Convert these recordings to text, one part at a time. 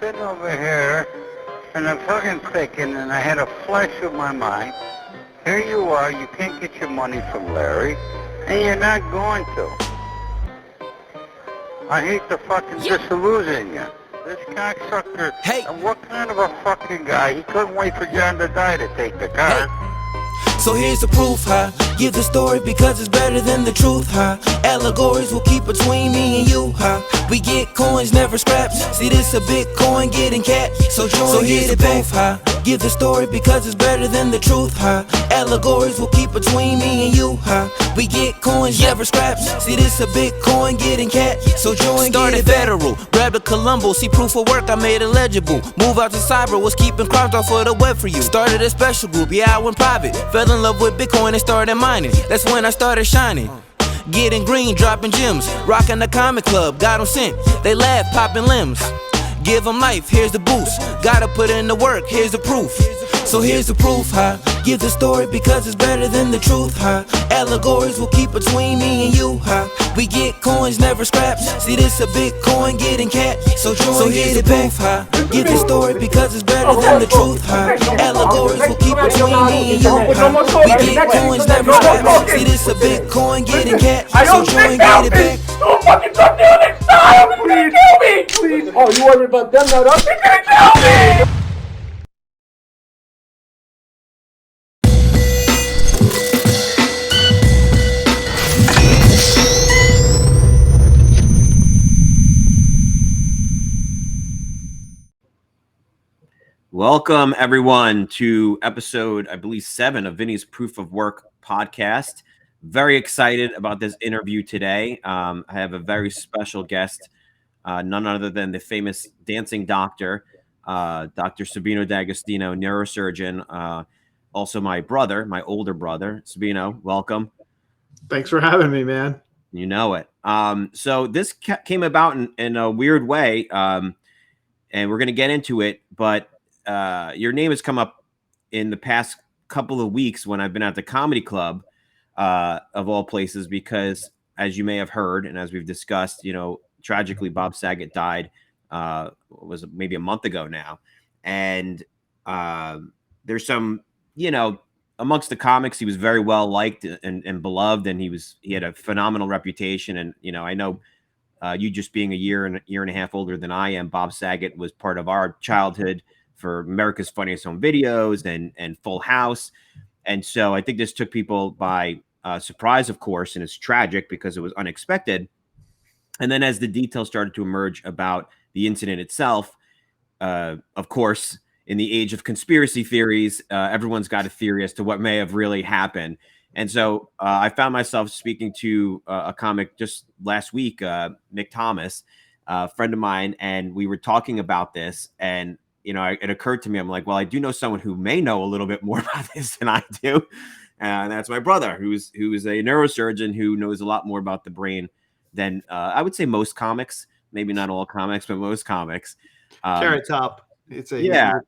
sitting over here, and I'm fucking thinking, and I had a flash of my mind. Here you are, you can't get your money from Larry, and you're not going to. I hate to fucking disillusion you. This cocksucker, and what kind of a fucking guy? He couldn't wait for John to die to take the car. So here's the proof, huh? Give the story because it's better than the truth, huh? Allegories will keep between me and you, huh? We get coins, never scraps. See this a Bitcoin getting cat. So here's the proof, huh? Give the story because it's better than the truth, huh? Allegories will keep between me and you, huh? We get coins, never scraps. See this a Bitcoin getting cat. So join, started federal, grabbed a Columbo, see proof of work, I made it legible. Move out to cyber, was keeping crimes off of the web for you. Started a special group, yeah, I went private. Fell in love with Bitcoin and started mining. That's when I started shining. Getting green, dropping gems. Rocking the comic club, got them sent. They laugh, popping limbs. Give them life, here's the boost. Gotta put in the work, here's the proof. So here's the proof, huh? Give the story because it's better than the truth, huh? Allegories will keep between me and you, huh? We get coins, never scraps. See this a Bitcoin getting cat. So here's the proof, huh? Give the story because it's better than the truth, huh? Allegories will keep between me and you, huh? We get coins, never scraps. See this a Bitcoin getting cat. So join, get it back. Don't fucking talk to me next time! He's gonna kill me! Please! Oh, you worried about them, not us? He's gonna kill me! Welcome, everyone, to episode, I believe, 7 of Vinny's Proof of Work podcast. Very excited about this interview today. I have a very special guest, none other than the famous dancing doctor, Dr. Sabino D'Agostino, neurosurgeon, also my brother, my older brother. Sabino, welcome. Thanks for having me, man. You know it. So this came about in a weird way, and we're going to get into it, but your name has come up in the past couple of weeks when I've been at the comedy club, of all places, because as you may have heard, and as we've discussed, tragically, Bob Saget died, was maybe a month ago now. And there's some, amongst the comics, he was very well liked and beloved, and he had a phenomenal reputation. And, I know you just being a year and a half older than I am, Bob Saget was part of our childhood for America's Funniest Home Videos and Full House. And so I think this took people by surprise, of course, and it's tragic because it was unexpected. And then as the details started to emerge about the incident itself, of course, in the age of conspiracy theories, everyone's got a theory as to what may have really happened. And so I found myself speaking to a comic just last week, Nick Thomas, a friend of mine, and we were talking about this. And it occurred to me, I'm like, well, I do know someone who may know a little bit more about this than I do. And that's my brother, who is a neurosurgeon who knows a lot more about the brain than I would say most comics, maybe not all comics, but most comics. Carrot Top. You're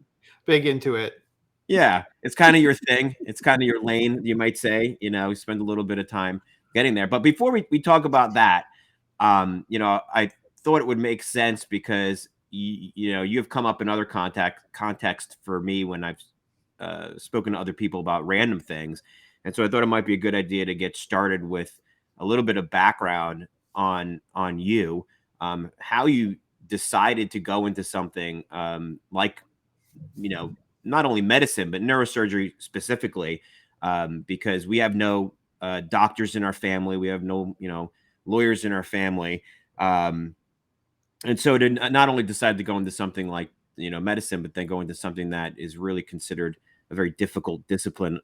big into it. Yeah. It's kind of your thing. It's kind of your lane, you might say, spend a little bit of time getting there. But before we talk about that, I thought it would make sense because you have come up in other context for me when I've spoken to other people about random things. And so I thought it might be a good idea to get started with a little bit of background on you, how you decided to go into something like, not only medicine, but neurosurgery specifically, because we have no doctors in our family. We have no, lawyers in our family. And so to not only decide to go into something like, medicine, but then go into something that is really considered a very difficult discipline,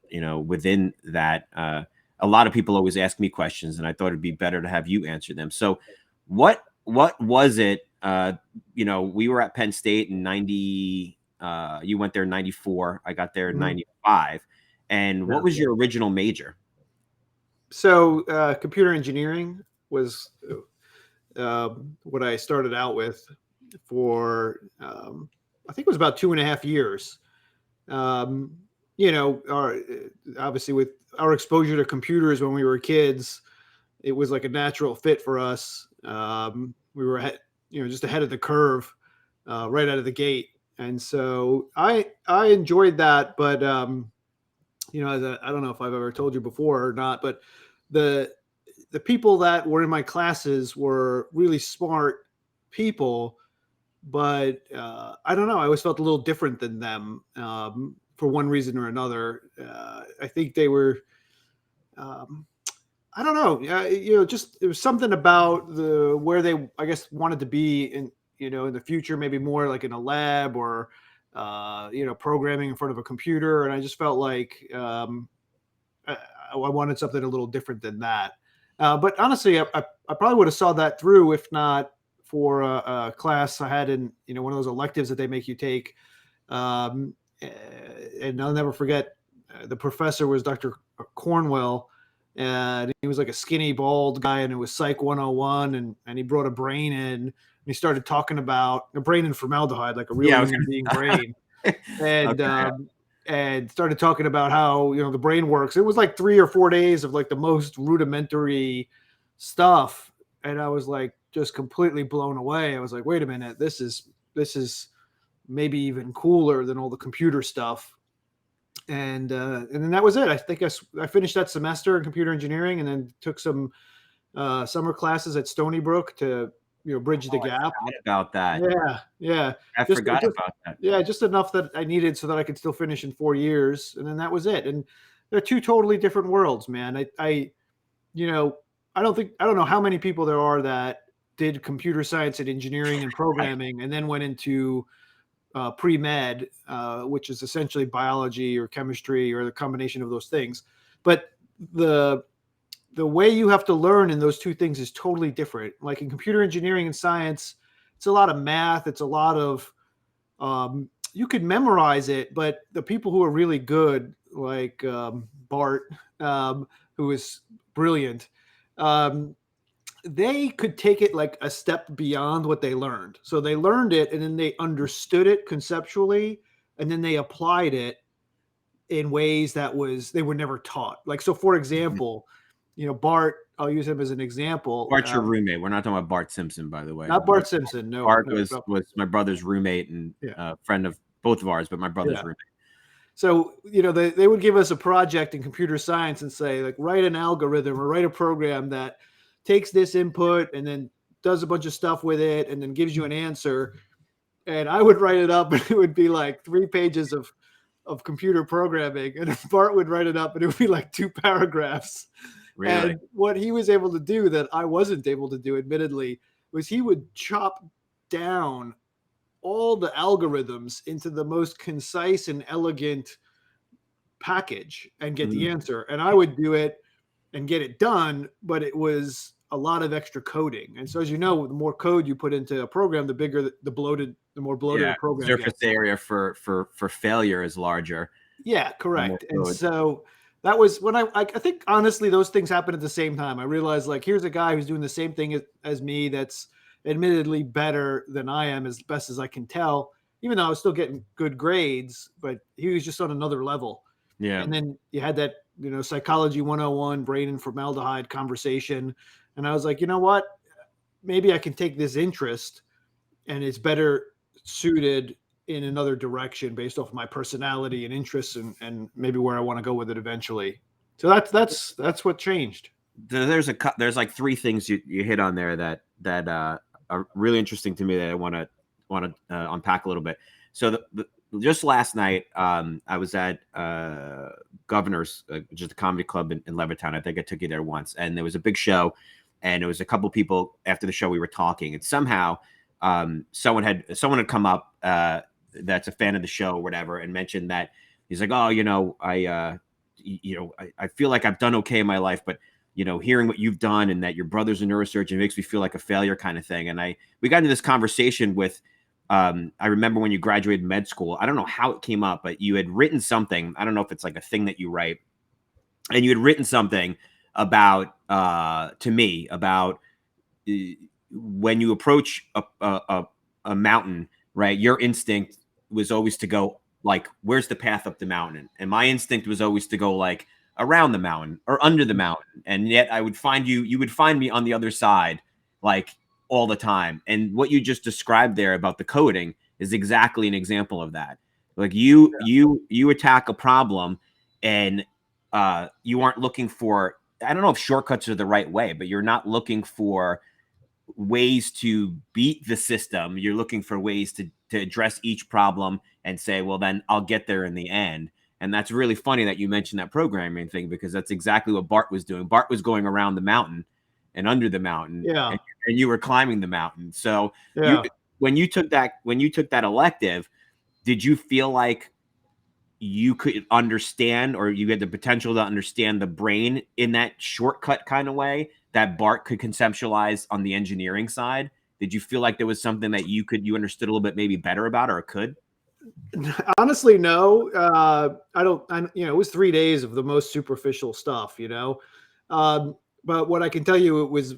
within that. A lot of people always ask me questions, and I thought it'd be better to have you answer them. So what was it? We were at Penn State in 90, you went there in 94. I got there in 95. And what was your original major? So computer engineering was what I started out with for, I think it was about 2.5 years. Obviously with our exposure to computers when we were kids, it was like a natural fit for us. We were just ahead of the curve right out of the gate. And so I enjoyed that, but you know, I don't know if I've ever told you before or not, but the people that were in my classes were really smart people, but I don't know. I always felt a little different than them for one reason or another. I think they were. I don't know. You know, just it was something about the where they, I guess, wanted to be in, you know, in the future, maybe more like in a lab or, you know, programming in front of a computer. And I just felt like I wanted something a little different than that. But honestly, I probably would have saw that through if not for a class I had in, you know, one of those electives that they make you take. And I'll never forget the professor was Dr. Cornwell, and he was like a skinny, bald guy, and it was Psych 101, and he brought a brain in, and he started talking about a brain in formaldehyde, like a real human being brain, and Okay. and started talking about how, you know, the brain works. It was like 3 or 4 days of like the most rudimentary stuff, and I was like just completely blown away. I was like, wait a minute, this is maybe even cooler than all the computer stuff. And then that was it. I think I finished that semester in computer engineering, and then took some summer classes at Stony Brook to, you know, bridge the gap. I forgot about that. Yeah. I forgot about that. Yeah, just enough that I needed so that I could still finish in 4 years, and then that was it. And they're two totally different worlds, man. You know, I don't know how many people there are that did computer science and engineering and programming, and then went into pre-med, which is essentially biology or chemistry or the combination of those things. But the way you have to learn in those two things is totally different. Like in computer engineering and science, it's a lot of math. It's a lot of, you could memorize it, but the people who are really good, like Bart, who is brilliant, they could take it like a step beyond what they learned. So they learned it, and then they understood it conceptually, and then they applied it in ways that they were never taught. Like, so for example, you know, Bart, I'll use him as an example. Bart's your roommate. We're not talking about Bart Simpson, by the way. Not Bart Simpson. No, Bart no, was my brother's roommate and friend of both of ours, but my brother's roommate. So, you know, they would give us a project in computer science and say, like, write an algorithm or write a program that takes this input and then does a bunch of stuff with it and then gives you an answer. And I would write it up, and it would be like 3 pages of computer programming. And Bart would write it up, and it would be like 2 paragraphs. Really? And what he was able to do that I wasn't able to do, admittedly, was he would chop down all the algorithms into the most concise and elegant package and get the answer. And I would do it and get it done, but it was a lot of extra coding. And so, as you know, the more code you put into a program, the bigger the more bloated the program surface gets. area for failure is larger. Yeah, correct. And so that was when I think honestly those things happened at the same time. I realized, like, here's a guy who's doing the same thing as me, that's admittedly better than I am, as best as I can tell, even though I was still getting good grades, but he was just on another level. Yeah. And then you had that, you know, psychology 101, brain and formaldehyde conversation. And I was like, you know what? Maybe I can take this interest, and it's better suited in another direction based off my personality and interests, and maybe where I want to go with it eventually. So that's what changed. There's like 3 things you hit on there that are really interesting to me that I want to unpack a little bit. So just last night, I was at Governor's, which is a comedy club in Levittown. I think I took you there once, and there was a big show, and it was a couple of people after the show. We were talking, and somehow someone had come up that's a fan of the show or whatever, and mentioned that he's like, oh, you know, I feel like I've done okay in my life, but you know, hearing what you've done and that your brother's a neurosurgeon makes me feel like a failure, kind of thing. And we got into this conversation with, I remember when you graduated med school, I don't know how it came up, but you had written something. I don't know if it's like a thing that you write, and you had written something about, to me, about when you approach a mountain, right? Your instinct was always to go like, where's the path up the mountain? And my instinct was always to go like around the mountain or under the mountain. And yet you would find me on the other side, like all the time. And what you just described there about the coding is exactly an example of that. Like you attack a problem, and you aren't looking for, I don't know if shortcuts are the right way, but you're not looking for ways to beat the system. You're looking for ways to address each problem and say, well, then I'll get there in the end. And that's really funny that you mentioned that programming thing, because that's exactly what Bart was doing. Bart was going around the mountain and under the mountain, and you were climbing the mountain. So when you took that elective, did you feel like you could understand, or you had the potential to understand the brain in that shortcut kind of way that Bart could conceptualize on the engineering side? Did you feel like there was something that you understood a little bit maybe better about, or could? Honestly, no. It was 3 days of the most superficial stuff, but what I can tell you, it was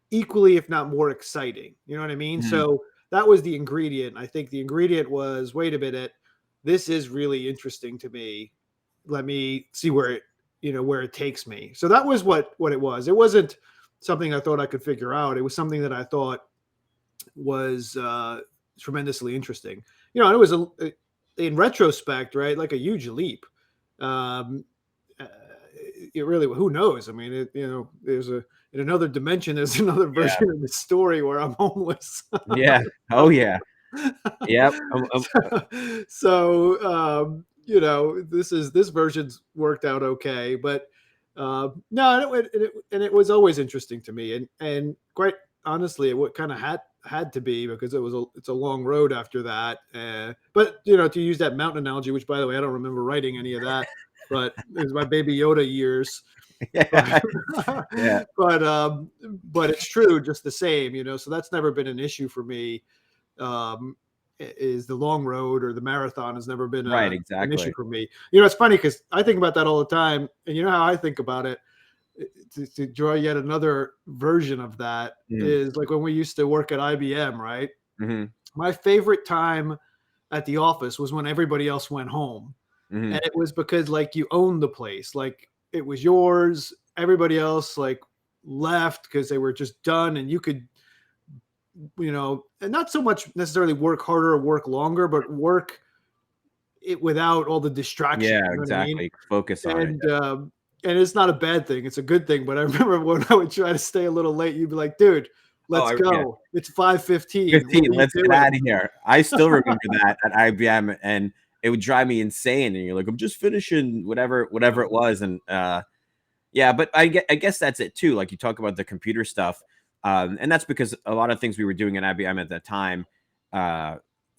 equally, if not more exciting. You know what I mean? Mm-hmm. So that was the ingredient. I think the ingredient was, wait a minute, this is really interesting to me. Let me see where it takes me. So that was what it was. It wasn't something I thought I could figure out. It was something that I thought was tremendously interesting. And it was in retrospect, right, like a huge leap. It really, who knows? I mean, there's in another dimension, there's another version of the story where I'm homeless. Yeah. Oh yeah. Yep. So this version's worked out okay, but no, and it was always interesting to me, and quite honestly, it kind of had to be, because it's a long road after that. But to use that mountain analogy, which by the way, I don't remember writing any of that, but it was my Baby Yoda years. Yeah. But it's true just the same, so that's never been an issue for me. Is the long road or the marathon has never been an issue for me. It's funny because I think about that all the time, and you know how I think about it, to draw yet another version of that is like when we used to work at IBM, right? Mm-hmm. My favorite time at the office was when everybody else went home. Mm-hmm. And it was because like you owned the place, like it was yours. Everybody else like left because they were just done, and you could, and not so much necessarily work harder or work longer, but work it without all the distractions. Yeah, exactly. I mean? Focus on it. And it's not a bad thing. It's a good thing. But I remember when I would try to stay a little late, you'd be like, dude, let's go. Yeah. It's 5:15. Let's get out of here. I still remember that at IBM, and it would drive me insane. And you're like, I'm just finishing whatever it was. And but I guess that's it too. Like you talk about the computer stuff. And that's because a lot of things we were doing at IBM at that time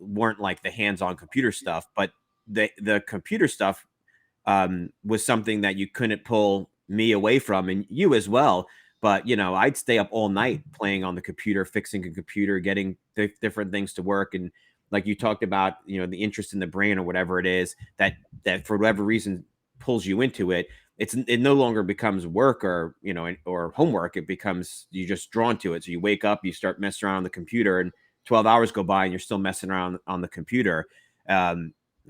weren't like the hands-on computer stuff, but the computer stuff was something that you couldn't pull me away from, and you as well. But I'd stay up all night playing on the computer, fixing a computer, getting different things to work. And like you talked about, the interest in the brain or whatever it is that for whatever reason pulls you into it. It no longer becomes work or homework. It becomes, you're just drawn to it. So you wake up, you start messing around on the computer, and 12 hours go by and you're still messing around on the computer. I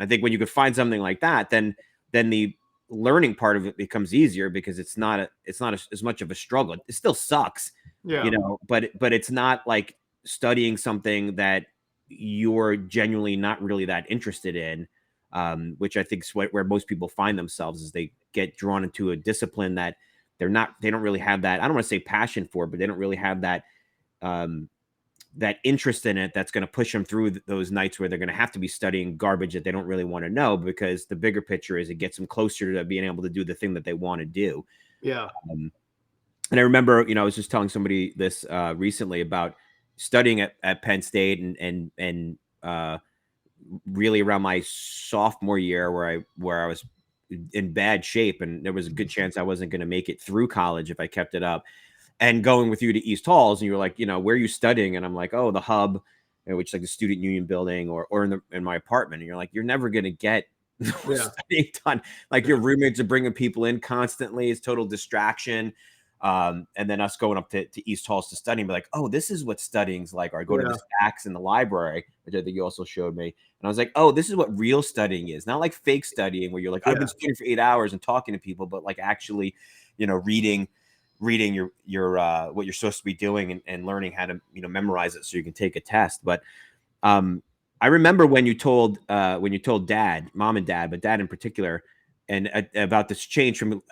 think when you could find something like that, then the learning part of it becomes easier, because it's not as much of a struggle. It still sucks, but it's not like studying something that you're genuinely not really that interested in. Which I think is where most people find themselves, is they get drawn into a discipline that they don't really have that, I don't want to say passion for, but they don't really have that that interest in it that's going to push them through those nights where they're going to have to be studying garbage that they don't really want to know, because the bigger picture is it gets them closer to being able to do the thing that they want to do. Yeah. And I remember, I was just telling somebody this recently about studying at Penn State and really around my sophomore year where I was in bad shape, and there was a good chance I wasn't going to make it through college if I kept it up. And going with you to East Halls, and you were like, where are you studying? And I'm like, oh, the Hub, which is like the student union building, or in my apartment. And you're like, you're never going to get studying done. Like your roommates are bringing people in constantly. It's total distraction. And then us going up to East Halls to study and be like, oh, this is what studying's like. Or I go to the stacks in the library, which I think you also showed me. And I was like, oh, this is what real studying is. Not like fake studying where you're like, I've been studying for 8 hours and talking to people, but like actually, reading reading your what you're supposed to be doing and learning how to memorize it so you can take a test. But I remember when you told dad, mom and dad, but dad in particular, and about this change from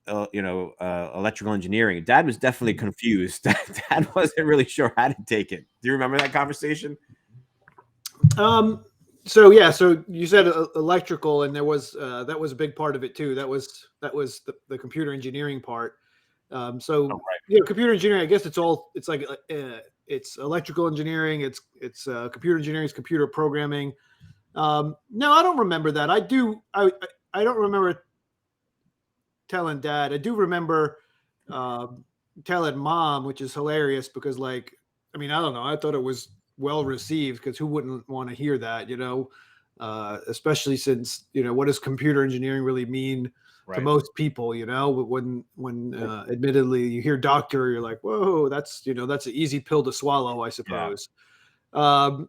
electrical engineering. Dad was definitely confused. Dad wasn't really sure how to take it. Do you remember that conversation? So you said electrical, and there was that was a big part of it too. That was the computer engineering part. Computer engineering, I guess it's like it's electrical engineering, it's computer engineering, it's computer programming. No, I don't remember that. I don't remember telling dad. I do remember telling mom, which is hilarious because I don't know. I thought it was well received because who wouldn't want to hear that, especially since, what does computer engineering really mean to most people, when admittedly you hear doctor, you're like, whoa, that's an easy pill to swallow, I suppose. Yeah.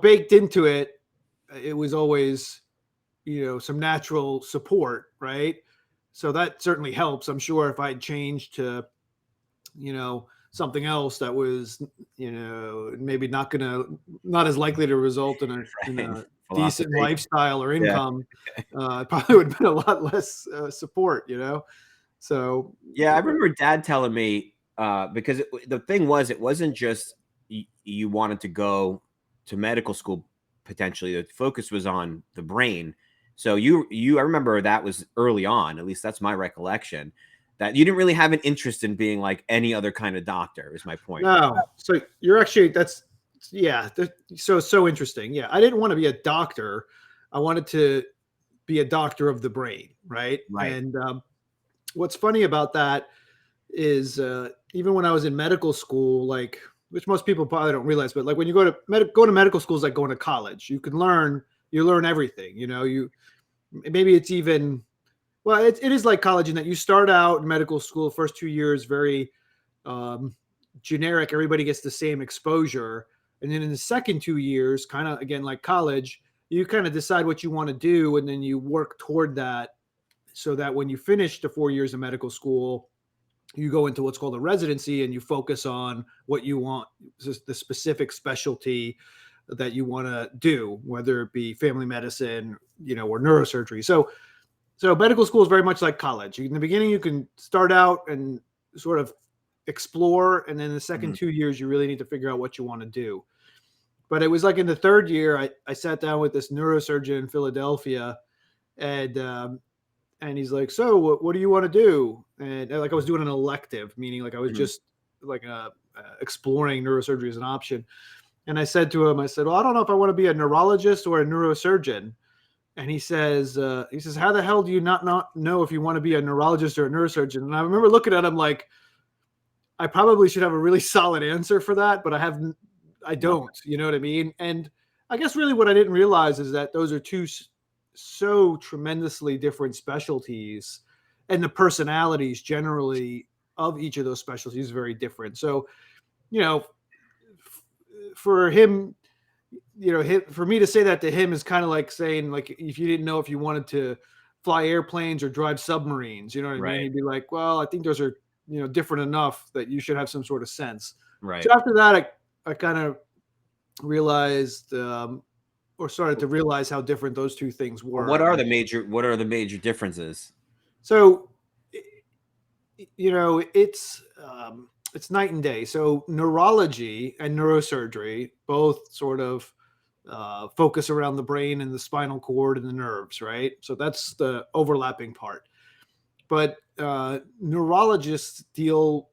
Baked into it, it was always, some natural support, right? So that certainly helps. I'm sure if I'd changed to, something else that was, maybe not as likely to result in a decent lifestyle or income, probably would have been a lot less support, So yeah, I remember dad telling me because the thing was, it wasn't just you wanted to go to medical school potentially. The focus was on the brain. So I remember that was early on. At least that's my recollection. That you didn't really have an interest in being like any other kind of doctor is my point. No. So you're actually, so interesting. Yeah. I didn't want to be a doctor. I wanted to be a doctor of the brain. Right. And what's funny about that is even when I was in medical school, which most people probably don't realize, but when you go to medical school is like going to college. You learn everything, maybe it's even, well, it is like college in that you start out in medical school, first 2 years, very generic. Everybody gets the same exposure. And then in the second 2 years, kind of, again, like college, you kind of decide what you want to do. And then you work toward that so that when you finish the 4 years of medical school, you go into what's called a residency and you focus on what you want, the specific specialty that you want to do, whether it be family medicine, or neurosurgery. So medical school is very much like college. In the beginning, you can start out and sort of explore. And then the second 2 years, you really need to figure out what you want to do. But it was like in the third year, I sat down with this neurosurgeon in Philadelphia and he's like, so what do you want to do? And I was doing an elective, meaning I was just exploring neurosurgery as an option. And I said to him, well, I don't know if I want to be a neurologist or a neurosurgeon. And he says, how the hell do you not know if you want to be a neurologist or a neurosurgeon? And I remember looking at him like, I probably should have a really solid answer for that, but I don't, you know what I mean? And I guess really what I didn't realize is that those are two so tremendously different specialties, and the personalities generally of each of those specialties is very different. So, for him, for me to say that to him is kind of like saying, if you didn't know if you wanted to fly airplanes or drive submarines, you know what I mean? He'd be like, well, I think those are, different enough that you should have some sort of sense. Right. So after that, I kind of realized, or started to realize how different those two things were. What are the major differences? So, it's night and day. So neurology and neurosurgery both sort of focus around the brain and the spinal cord and the nerves, right? So that's the overlapping part. But neurologists deal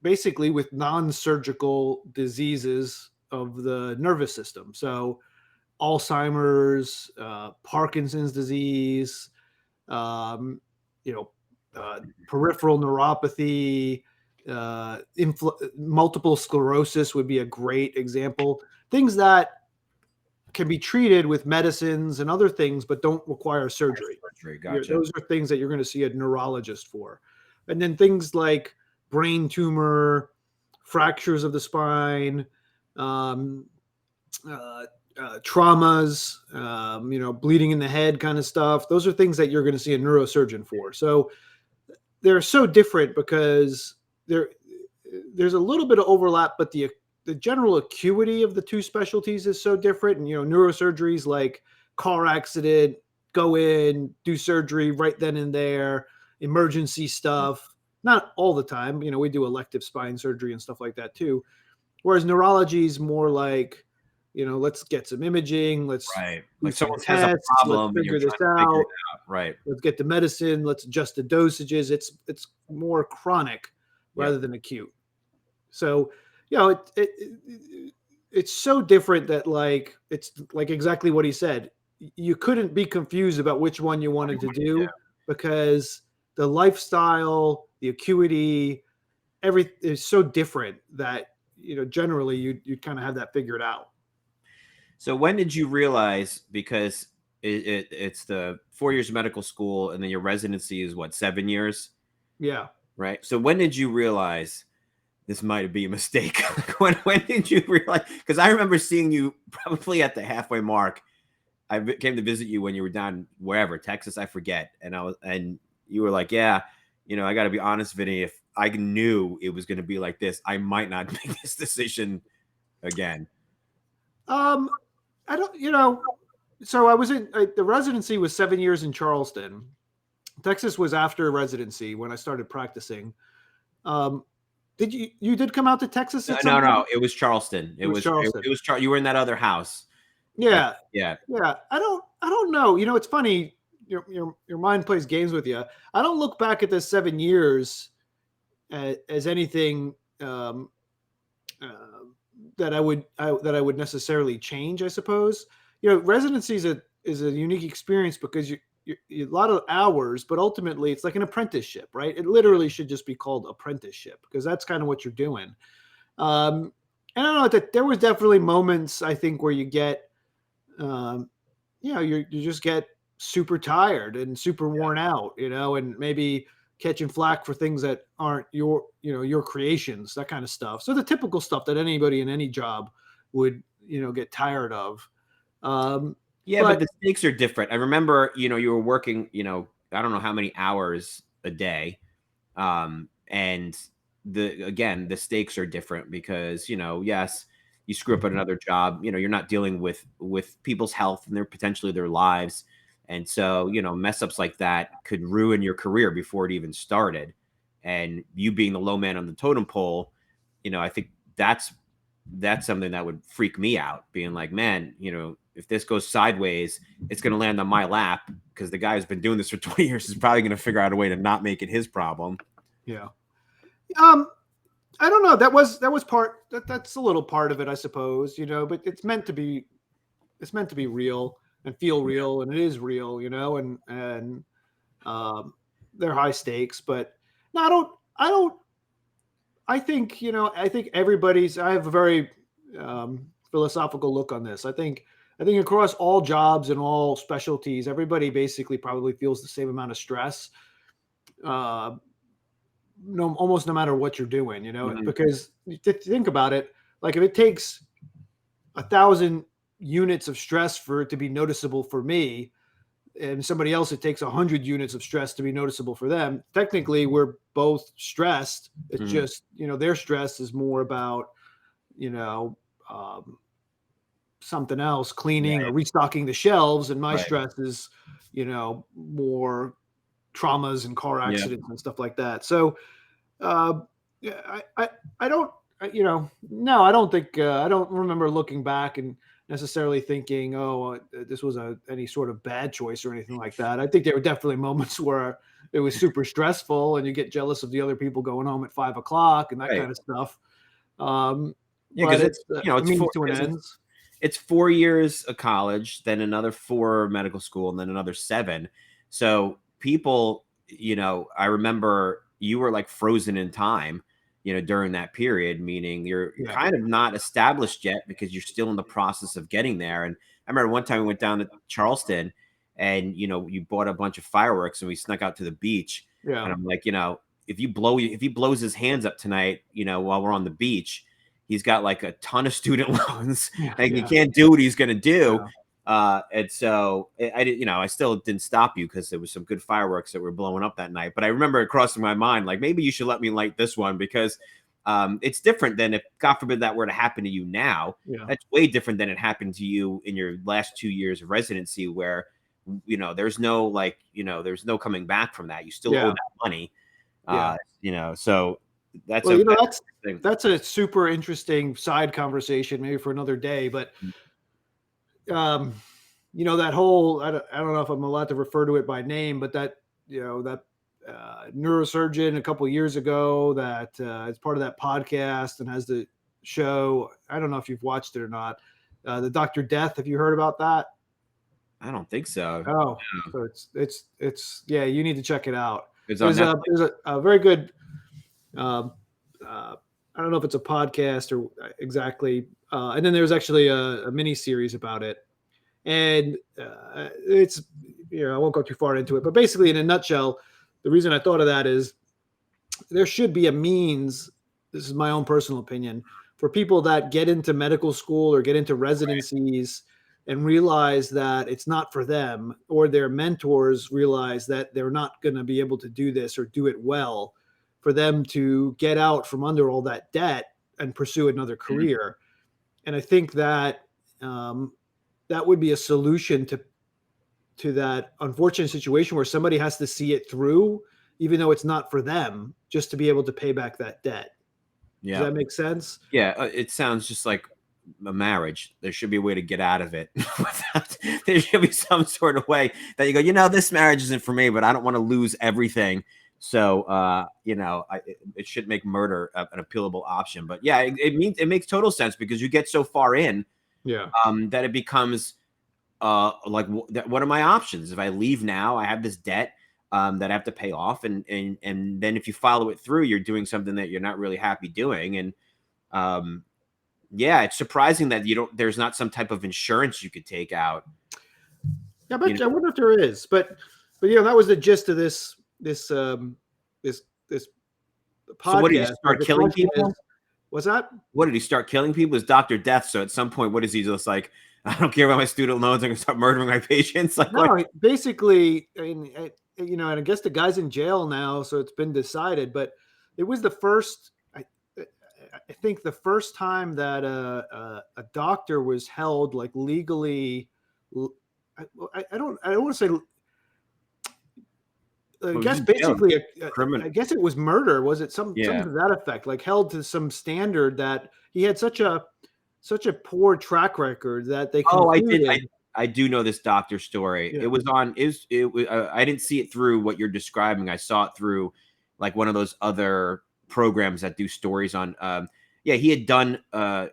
basically with non-surgical diseases of the nervous system. So Alzheimer's, Parkinson's disease, peripheral neuropathy, multiple sclerosis would be a great example. Things that can be treated with medicines and other things, but don't require surgery. Gotcha. Those are things that you're going to see a neurologist for. And then things like brain tumor, fractures of the spine, traumas, bleeding in the head kind of stuff. Those are things that you're going to see a neurosurgeon for. So they're so different because there's a little bit of overlap, but the general acuity of the two specialties is so different. And, neurosurgery is like car accident, go in, do surgery right then and there, emergency stuff. Not all the time. We do elective spine surgery and stuff like that too. Whereas neurology is more like, let's get some imaging. Let's Right. do Like some someone has a tests, problem let's and you're figure this trying to figure out. it out. Right. Let's get the medicine. Let's adjust the dosages. It's more chronic rather than acute. So, it's so different that it's like exactly what he said. You couldn't be confused about which one you wanted to do because the lifestyle, the acuity, everything is so different that, generally you kind of have that figured out. So when did you realize, because it's the 4 years of medical school and then your residency is what, 7 years? Yeah. Right. So when did you realize this might be a mistake? when did you realize? Because I remember seeing you probably at the halfway mark. I came to visit you when you were down wherever, Texas, I forget. And you were like, yeah, I got to be honest, Vinny, if I knew it was going to be like this, I might not make this decision again. I don't, so I was the residency was 7 years in Charleston. Texas was after residency when I started practicing. Did you did come out to Texas? No, it was Charleston. It was Charleston. You were in that other house. Yeah. Yeah. I don't know. It's funny. Your mind plays games with you. I don't look back at the 7 years as anything that I would necessarily change. I suppose residency is a unique experience because you a lot of hours, but ultimately it's like an apprenticeship, right? It literally should just be called apprenticeship because that's kind of what you're doing. And I don't know that there was definitely moments I think where you get, you just get super tired and super worn out, and maybe catching flack for things that aren't your creations, that kind of stuff. So the typical stuff that anybody in any job would, get tired of. But the stakes are different. I remember, you were working, I don't know how many hours a day. And the stakes are different because, yes, you screw up at another job, you're not dealing with people's health and potentially their lives. And so, mess ups like that could ruin your career before it even started. And you being the low man on the totem pole, I think that's something that would freak me out, being like, man, if this goes sideways, it's going to land on my lap because the guy who's been doing this for 20 years is probably going to figure out a way to not make it his problem. Yeah. I don't know. That was that's a little part of it, I suppose, but it's meant to be real and feel real. And it is real, and they're high stakes, but no, I think I have a very philosophical look on this. I think across all jobs and all specialties, everybody basically probably feels the same amount of stress. Almost no matter what you're doing, because think about it, like if it takes 1,000 units of stress for it to be noticeable for me, and somebody else, it takes 100 units of stress to be noticeable for them. Technically, we're both stressed. It's just, their stress is more about, something else, cleaning or restocking the shelves. And my stress is, more traumas and car accidents and stuff like that. So, I don't, no, I don't think, I don't remember looking back and necessarily thinking, this was any sort of bad choice or anything like that. I think there were definitely moments where it was super stressful and you get jealous of the other people going home at 5 o'clock and that kind of stuff. Because it's 4 years of college, then another 4 medical school, and then another 7. So people, I remember you were like frozen in time, during that period, meaning you're kind of not established yet because you're still in the process of getting there. And I remember one time we went down to Charleston and, you bought a bunch of fireworks and we snuck out to the beach. Yeah. And I'm like, if he blows his hands up tonight, while we're on the beach, he's got like a ton of student loans. He can't do what he's going to do. And so I didn't, I still didn't stop you because there was some good fireworks that were blowing up that night. But I remember it crossing my mind, like, maybe you should let me light this one, because it's different than if, God forbid, that were to happen to you now. Yeah. That's way different than it happened to you in your last 2 years of residency, where, there's no there's no coming back from that. You still owe that money. So that's that's a super interesting side conversation, maybe for another day. But that whole, I don't know if I'm allowed to refer to it by name, but that neurosurgeon a couple of years ago that is part of that podcast and has the show. I don't know if you've watched it or not. The Dr. Death. Have you heard about that? I don't think so. Oh, so it's you need to check it out. There's a very good, I don't know if it's a podcast or exactly. And then there's actually a mini series about it. And it's, I won't go too far into it, but basically in a nutshell, the reason I thought of that is there should be a means, this is my own personal opinion, for people that get into medical school or get into residencies and realize that it's not for them, or their mentors realize that they're not going to be able to do this or do it well, for them to get out from under all that debt and pursue another career. And I think that that would be a solution to that unfortunate situation where somebody has to see it through, even though it's not for them, just to be able to pay back that debt. Yeah. Does that make sense? Yeah. It sounds just like a marriage. There should be a way to get out of it. There should be some sort of way that you go, this marriage isn't for me, but I don't want to lose everything. So, it should make murder an appealable option. But yeah, it makes total sense, because you get so far in, that it becomes like, what are my options? If I leave now, I have this debt that I have to pay off, and then if you follow it through, you're doing something that you're not really happy doing. And it's surprising that there's not some type of insurance you could take out. Yeah, but I wonder if there is. But that was the gist of this podcast. So what, did he start killing people? What's that? What did he start killing people? Is Dr. Death? So at some point, what is he just like, I don't care about my student loans, I'm gonna start murdering my patients? Like, no, basically, and I guess the guy's in jail now, so it's been decided. But it was the first, I think, the first time that a doctor was held like legally. I don't want to say. I guess basically, I guess it was murder. Was it something to that effect? Like held to some standard that he had such a poor track record that they. I do know this doctor story. Yeah. It was on. I didn't see it through what you're describing. I saw it through like one of those other programs that do stories on. He had done a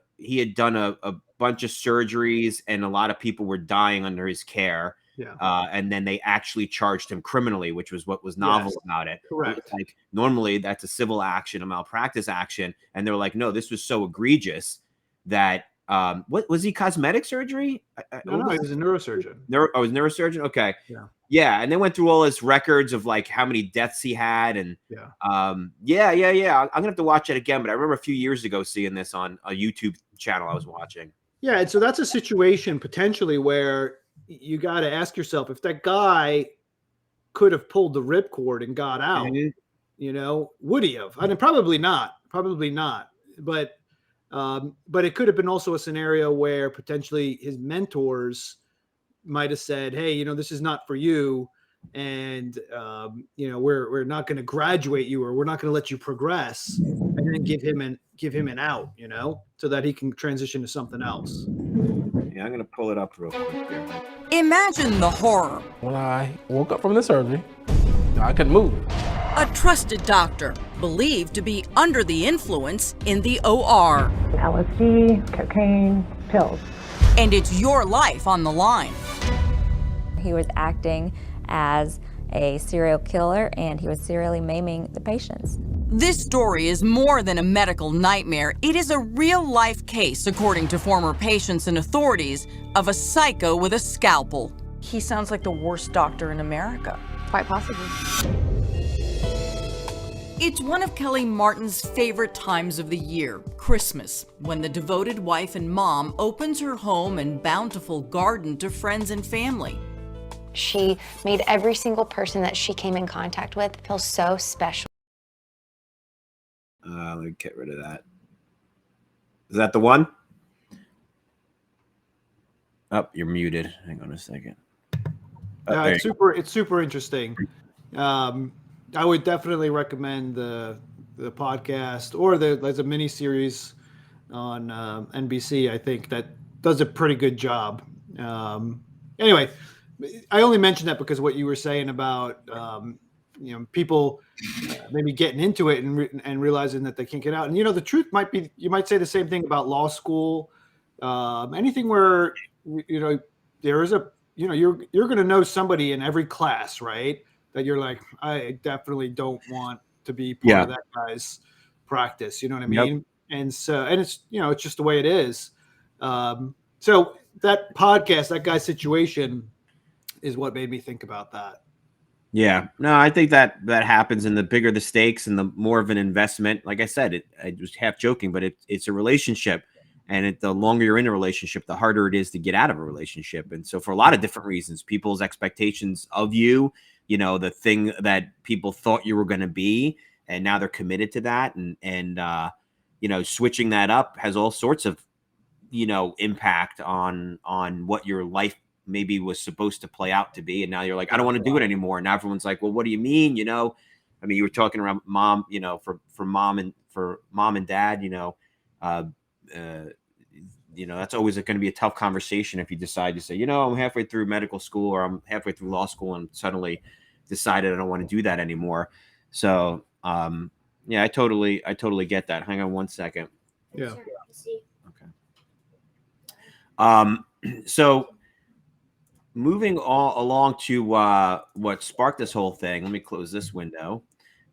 bunch of surgeries, and a lot of people were dying under his care. Yeah. And then they actually charged him criminally, which was what was novel about it. Correct. Like normally that's a civil action, a malpractice action. And they were like, no, this was so egregious that, what was he, cosmetic surgery? No, he was a neurosurgeon. Was neurosurgeon? Okay. Yeah. Yeah. And they went through all his records of like how many deaths he had. And I'm gonna have to watch it again. But I remember a few years ago seeing this on a YouTube channel I was watching. Yeah. And so that's a situation potentially where you got to ask yourself, if that guy could have pulled the ripcord and got out, would he have? I mean, probably not. But it could have been also a scenario where potentially his mentors might have said, hey, this is not for you. And, we're not going to graduate you, or we're not going to let you progress, and then give him an out, so that he can transition to something else. Yeah, I'm going to pull it up real quick here. Imagine the horror. When I woke up from the surgery, I couldn't move. A trusted doctor, believed to be under the influence in the OR. LSD, cocaine, pills. And it's your life on the line. He was acting as a serial killer, and he was serially maiming the patients. This story is more than a medical nightmare. It is a real-life case, according to former patients and authorities, of a psycho with a scalpel. He sounds like the worst doctor in America. Quite possibly. It's one of Kelly Martin's favorite times of the year, Christmas, when the devoted wife and mom opens her home and bountiful garden to friends and family. She made every single person that she came in contact with feel so special. Let me get rid of that. Is that the one? Oh, you're muted. Hang on a second. Oh, It's super interesting. I would definitely recommend the podcast or there's a mini series on NBC. I think that does a pretty good job. Anyway, I only mentioned that because of what you were saying about people maybe getting into it and realizing that they can't get out. And the truth might be you might say the same thing about law school, anything where there is you're going to know somebody in every class, right? That you're like, I definitely don't want to be part of that guy's practice. You know what I mean? Yep. And so, and it's, it's just the way it is. So that podcast, that guy's situation is what made me think about that. Yeah, no, I think that happens, and the bigger the stakes and the more of an investment, like I said, I was half joking, but it's a relationship. And the longer you're in a relationship, the harder it is to get out of a relationship. And so for a lot of different reasons, people's expectations of you, the thing that people thought you were going to be, and now they're committed to that. And switching that up has all sorts of, impact on what your life maybe was supposed to play out to be. And now you're like, I don't want to do it anymore. And now everyone's like, well, what do you mean? You were talking around mom, for mom and dad, that's always going to be a tough conversation if you decide to say, I'm halfway through medical school or I'm halfway through law school and suddenly decided I don't want to do that anymore. So, I totally get that. Hang on one second. Yeah. Okay. So moving along to what sparked this whole thing, let me close this window,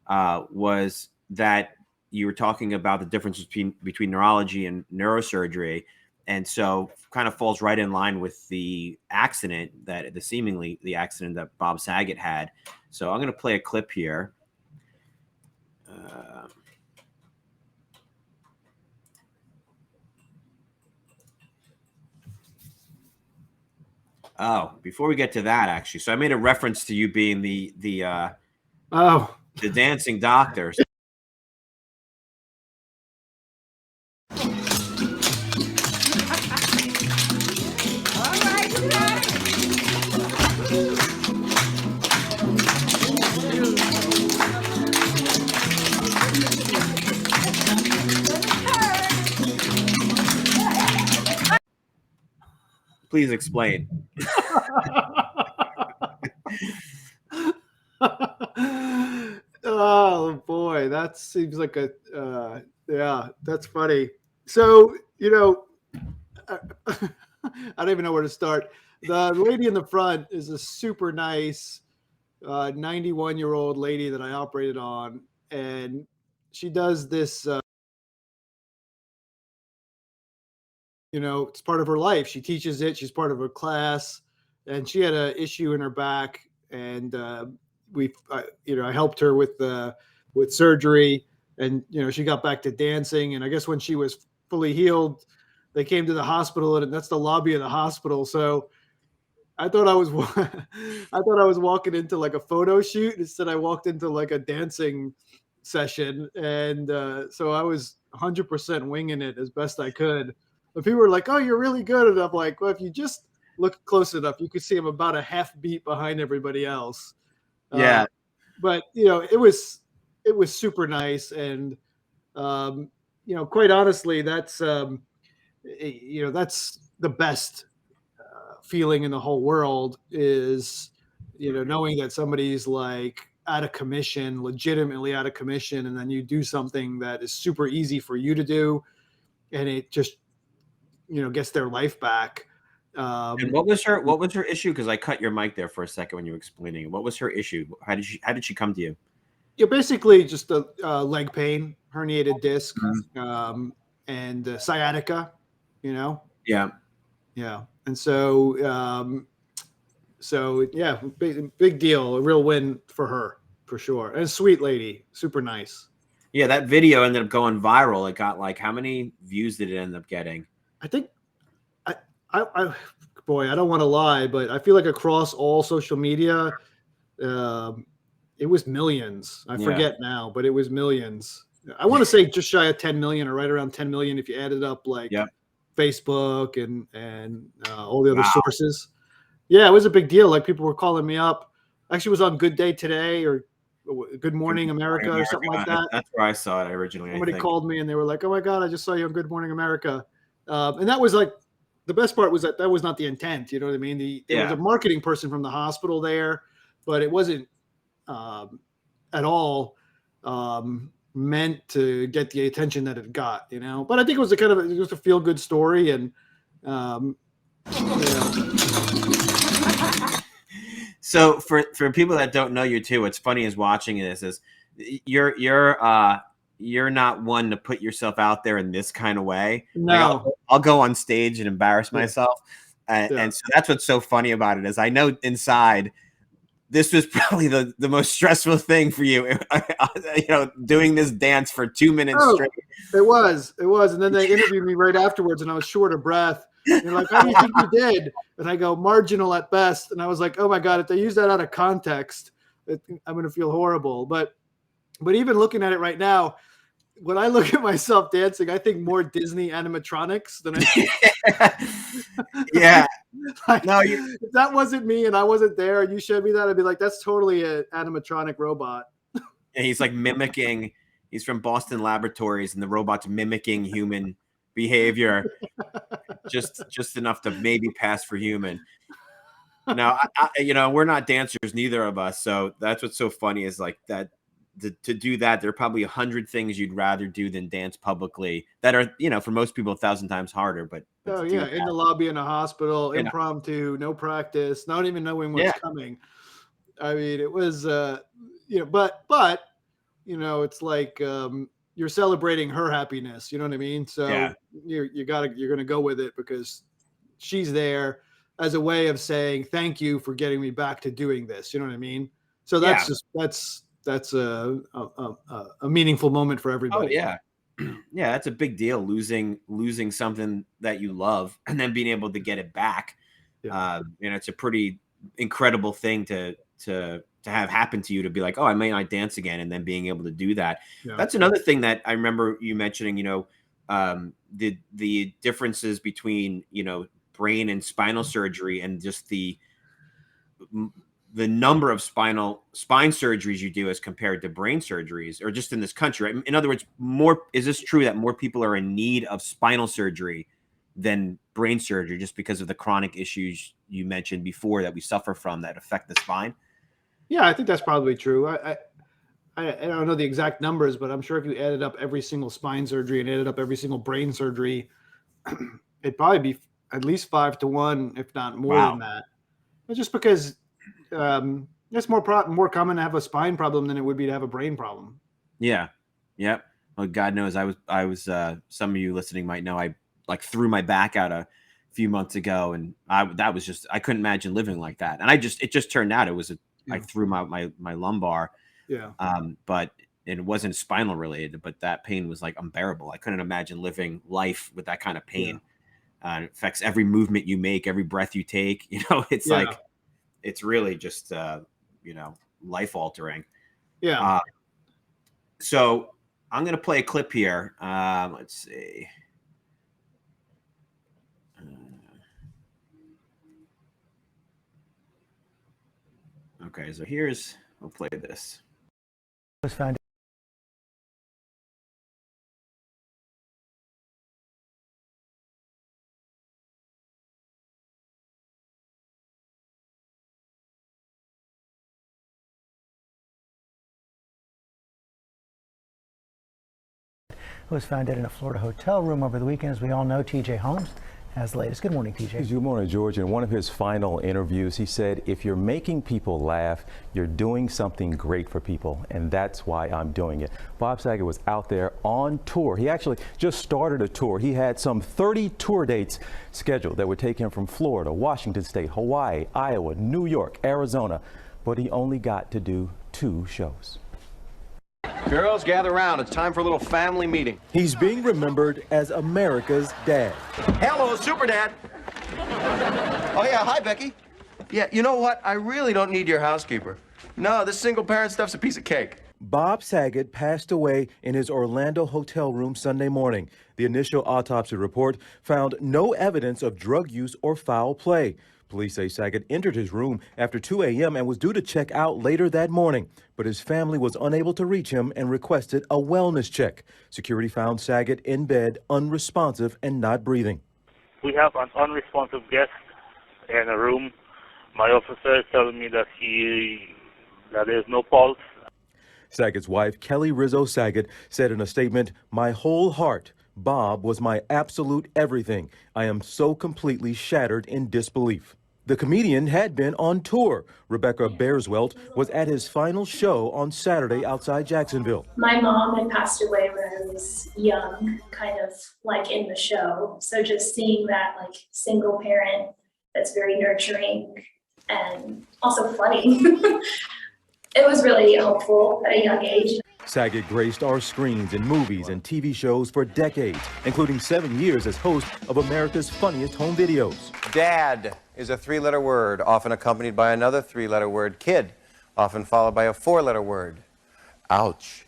was that you were talking about the difference between neurology and neurosurgery. And so kind of falls right in line with the accident the accident that Bob Saget had. So I'm going to play a clip here. Before we get to that, actually, so I made a reference to you being the dancing doctor. Please explain. Oh boy, that seems like that's funny. So, I don't even know where to start. The lady in the front is a super nice 91-year-old lady that I operated on, and she does this it's part of her life. She teaches it. She's part of her class, and she had an issue in her back, and I helped her with surgery, and she got back to dancing. And I guess when she was fully healed, they came to the hospital, and that's the lobby of the hospital. So I thought I was walking into like a photo shoot. Instead, I walked into like a dancing session, and so I was 100% winging it as best I could. But people were like, "Oh, you're really good." And I'm like, "Well, if you just look close enough, you could see I'm about a half beat behind everybody else." Yeah. But it was super nice, and quite honestly, that's that's the best feeling in the whole world is knowing that somebody's like out of commission, legitimately out of commission, and then you do something that is super easy for you to do, and it just gets their life back. And what was her issue? Because I cut your mic there for a second when you were explaining it. What was her issue? How did she come to you? Yeah, basically just a leg pain, herniated disc, and sciatica. Yeah. And so big deal, a real win for her. for sure. And a sweet lady, super nice. Yeah, that video ended up going viral. It got like, how many views did it end up getting? I think, boy, I don't want to lie, but I feel like across all social media, it was millions. I forget now, but it was millions. I want to say just shy of 10 million or right around 10 million if you added up like Facebook and all the other sources. Yeah, it was a big deal. Like people were calling me up. Actually, it was on Good Day Today or Good Morning America or something like that. That's where I saw it originally. Somebody called me and they were like, "Oh my God, I just saw you on Good Morning America," and that was like the best part was that was not the intent. You know what I mean? There was a marketing person from the hospital there, but it wasn't at all meant to get the attention that it got. You know, but I think it was it was a feel good story and. So for people that don't know you too, what's funny is watching this is you're not one to put yourself out there in this kind of way. No, like I'll go on stage and embarrass myself, and so that's what's so funny about it is I know inside this was probably the most stressful thing for you, you know, doing this dance for 2 minutes straight. It was, and then they interviewed me right afterwards, and I was short of breath. They're like, "How do you think you did?" And I go, "Marginal at best." And I was like, "Oh my God, if they use that out of context, I'm going to feel horrible." But even looking at it right now, when I look at myself dancing, I think more Disney animatronics than yeah. Like, no, if that wasn't me and I wasn't there, and you showed me that, I'd be like, "That's totally an animatronic robot." And he's like mimicking. He's from Boston Laboratories, and the robot's mimicking human behavior, just enough to maybe pass for human. Now, you know, we're not dancers, neither of us. So that's what's so funny is like that to do that. There are probably 100 things you'd rather do than dance publicly that are, you know, for most people 1,000 times harder. But oh yeah, in the lobby in a hospital, impromptu, no practice, not even knowing what's coming. I mean, it was, you know, but you know, it's like you're celebrating her happiness. You know what I mean? So you're going to go with it because she's there as a way of saying thank you for getting me back to doing this. You know what I mean? So that's that's a meaningful moment for everybody. Oh yeah. Yeah, that's a big deal. Losing something that you love and then being able to get it back. Yeah. You know, it's a pretty incredible thing to have happen to you, to be like, oh, I may not dance again, and then being able to do that. Yeah. That's another thing that I remember you mentioning, you know, the differences between, you know, brain and spinal surgery, and just the number of spine surgeries you do as compared to brain surgeries, or just in this country. Right? In other words, is this true that more people are in need of spinal surgery than brain surgery, just because of the chronic issues you mentioned before that we suffer from that affect the spine? Yeah, I think that's probably true. I don't know the exact numbers, but I'm sure if you added up every single spine surgery and added up every single brain surgery, it'd probably be at least 5 to 1, if not more than that. But just because it's more common to have a spine problem than it would be to have a brain problem. Yeah. Yep. Well, God knows I was some of you listening might know I like threw my back out a few months ago, and I couldn't imagine living like that. And it just turned out I threw my lumbar. Yeah. But it wasn't spinal related, but that pain was like unbearable. I couldn't imagine living life with that kind of pain. Yeah. It affects every movement you make, every breath you take. You know, it's like, it's really just, you know, life altering. Yeah. So I'm going to play a clip here. Let's see. Okay, so I'll play this. Was found. Was found dead in a Florida hotel room over the weekend. As we all know, TJ Holmes has the latest. Good morning, TJ. Good morning, George. In one of his final interviews, he said, if you're making people laugh, you're doing something great for people, and that's why I'm doing it. Bob Saget was out there on tour. He actually just started a tour. He had some 30 tour dates scheduled that would take him from Florida, Washington State, Hawaii, Iowa, New York, Arizona. but he only got to do 2 shows. Girls, gather around. It's time for a little family meeting. He's being remembered as America's dad. Hello, Super Dad. Oh, yeah. Hi, Becky. Yeah, you know what? I really don't need your housekeeper. No, this single parent stuff's a piece of cake. Bob Saget passed away in his Orlando hotel room Sunday morning. The initial autopsy report found no evidence of drug use or foul play. Police say Saget entered his room after 2 a.m. and was due to check out later that morning, but his family was unable to reach him and requested a wellness check. Security found Saget in bed, unresponsive and not breathing. We have an unresponsive guest in a room. My officer is telling me that there's no pulse. Saget's wife, Kelly Rizzo Saget, said in a statement, "My whole heart, Bob was my absolute everything. I am so completely shattered in disbelief." The comedian had been on tour. Rebecca Bearswelt was at his final show on Saturday outside Jacksonville. My mom had passed away when I was young, kind of like in the show. So just seeing that like single parent that's very nurturing and also funny. It was really helpful at a young age. Saget graced our screens in movies and TV shows for decades, including 7 years as host of America's Funniest Home Videos. Dad is a 3-letter word, often accompanied by another 3-letter word. Kid, often followed by a 4-letter word. Ouch.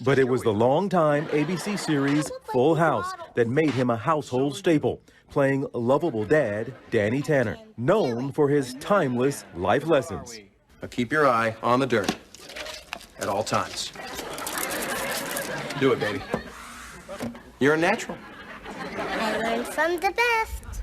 But it was the longtime ABC series Full House that made him a household staple, playing lovable dad Danny Tanner, known for his timeless life lessons. Now keep your eye on the dirt at all times. Do it, baby. You're a natural. I learned from the best.